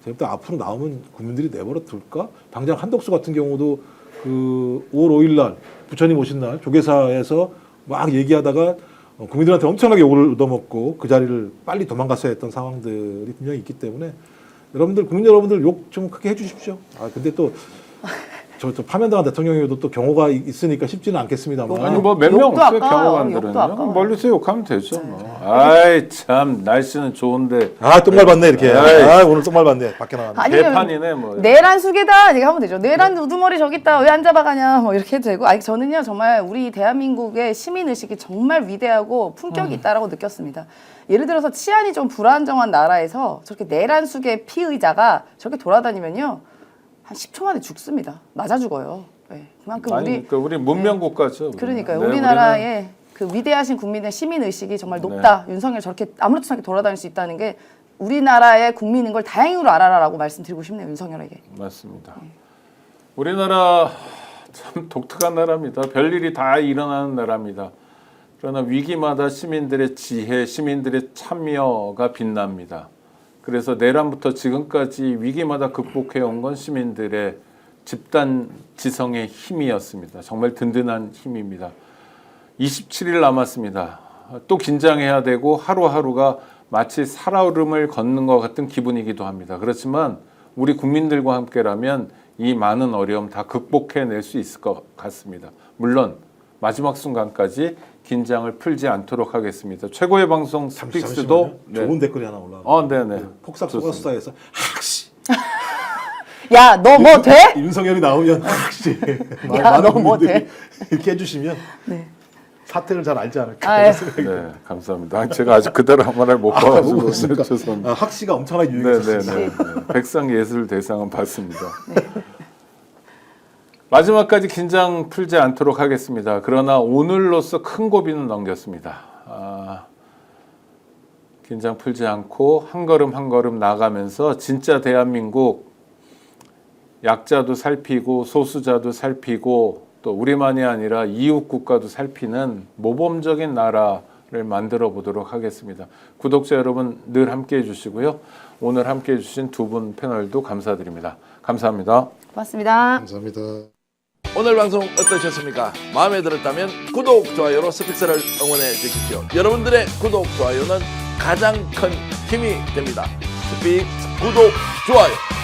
S2: 제가 볼 때 앞으로 나오면 국민들이 내버려 둘까? 당장 한덕수 같은 경우도 그 5월 5일 날 부처님 오신 날 조계사에서 막 얘기하다가 국민들한테 엄청나게 욕을 얻어먹고 그 자리를 빨리 도망갔어야 했던 상황들이 분명히 있기 때문에 국민 여러분들 욕 좀 크게 해주십시오. 근데 또 저 파면당한 대통령이어도 또 경호가 있으니까 쉽지는 않겠습니다만.
S1: 아니 뭐 몇 명
S3: 욕도
S1: 없어요.
S3: 아까워요.
S1: 경호관들은요.
S3: 욕도 아까워요.
S1: 멀리서 욕하면 되죠. 뭐. 아이 참 날씨는 좋은데
S2: 똥말 봤네 이렇게.
S1: 에이.
S2: 오늘 똥말 봤네. 밖에 나갔네.
S3: 아니면
S1: 개판이네 뭐.
S3: 내란 수계다 이렇게 하면 되죠. 내란 우두머리 저기 있다 왜 안 잡아가냐 뭐 이렇게 해도 되고. 저는요 정말 우리 대한민국의 시민 의식이 정말 위대하고 품격이 있다라고 느꼈습니다. 예를 들어서 치안이 좀 불안정한 나라에서 저렇게 내란 수계 피의자가 저렇게 돌아다니면요 한 10초 만에 죽습니다. 맞아 죽어요. 네. 그만큼
S1: 아니 그러니까 우리 문명 국가죠. 우리는.
S3: 그러니까요.
S1: 네,
S3: 우리나라의 그 위대하신 국민의 시민 의식이 정말 높다. 윤석열 저렇게 아무렇지 않게 돌아다닐 수 있다는 게 우리나라의 국민인 걸 다행으로 알아라라고 말씀드리고 싶네요. 윤석열에게.
S1: 맞습니다. 우리나라 참 독특한 나라입니다. 별일이 다 일어나는 나라입니다. 그러나 위기마다 시민들의 지혜, 시민들의 참여가 빛납니다. 그래서 내란부터 지금까지 위기마다 극복해온 건 시민들의 집단 지성의 힘이었습니다. 정말 든든한 힘입니다. 27일 남았습니다. 또 긴장해야 되고 하루하루가 마치 살얼음을 걷는 것 같은 기분이기도 합니다. 그렇지만 우리 국민들과 함께라면 이 많은 어려움 다 극복해낼 수 있을 것 같습니다. 물론 마지막 순간까지 긴장을 풀지 않도록 하겠습니다. 최고의 방송 스픽스도
S2: 좋은 댓글이 하나 올라와.
S1: 네네.
S2: 폭삭 소가수다에서 학씨.
S3: 야, 너 뭐 돼?
S2: 윤석열이 나오면 학씨.
S3: 야, 너 뭐 돼?
S2: 이렇게 해주시면
S3: 네.
S2: 사태를 잘 알지 않을까.
S3: 아, 예.
S1: 네, 감사합니다. 제가 아직 그대로 한 말을 못
S2: 못
S1: 봐가지고
S2: 봤습니까?
S1: 죄송합니다.
S2: 학씨가 엄청나게 유행했었습니다.
S1: 네네네. 백상예술대상은 받습니다. 마지막까지 긴장 풀지 않도록 하겠습니다. 그러나 오늘로서 큰 고비는 넘겼습니다. 긴장 풀지 않고 한 걸음 한 걸음 나가면서 진짜 대한민국 약자도 살피고 소수자도 살피고 또 우리만이 아니라 이웃 국가도 살피는 모범적인 나라를 만들어 보도록 하겠습니다. 구독자 여러분 늘 함께해 주시고요. 오늘 함께해 주신 두 분 패널도 감사드립니다. 감사합니다.
S3: 고맙습니다.
S2: 감사합니다.
S4: 오늘 방송 어떠셨습니까? 마음에 들었다면 구독, 좋아요로 스픽스를 응원해 주십시오. 여러분들의 구독, 좋아요는 가장 큰 힘이 됩니다. 스픽스 구독, 좋아요.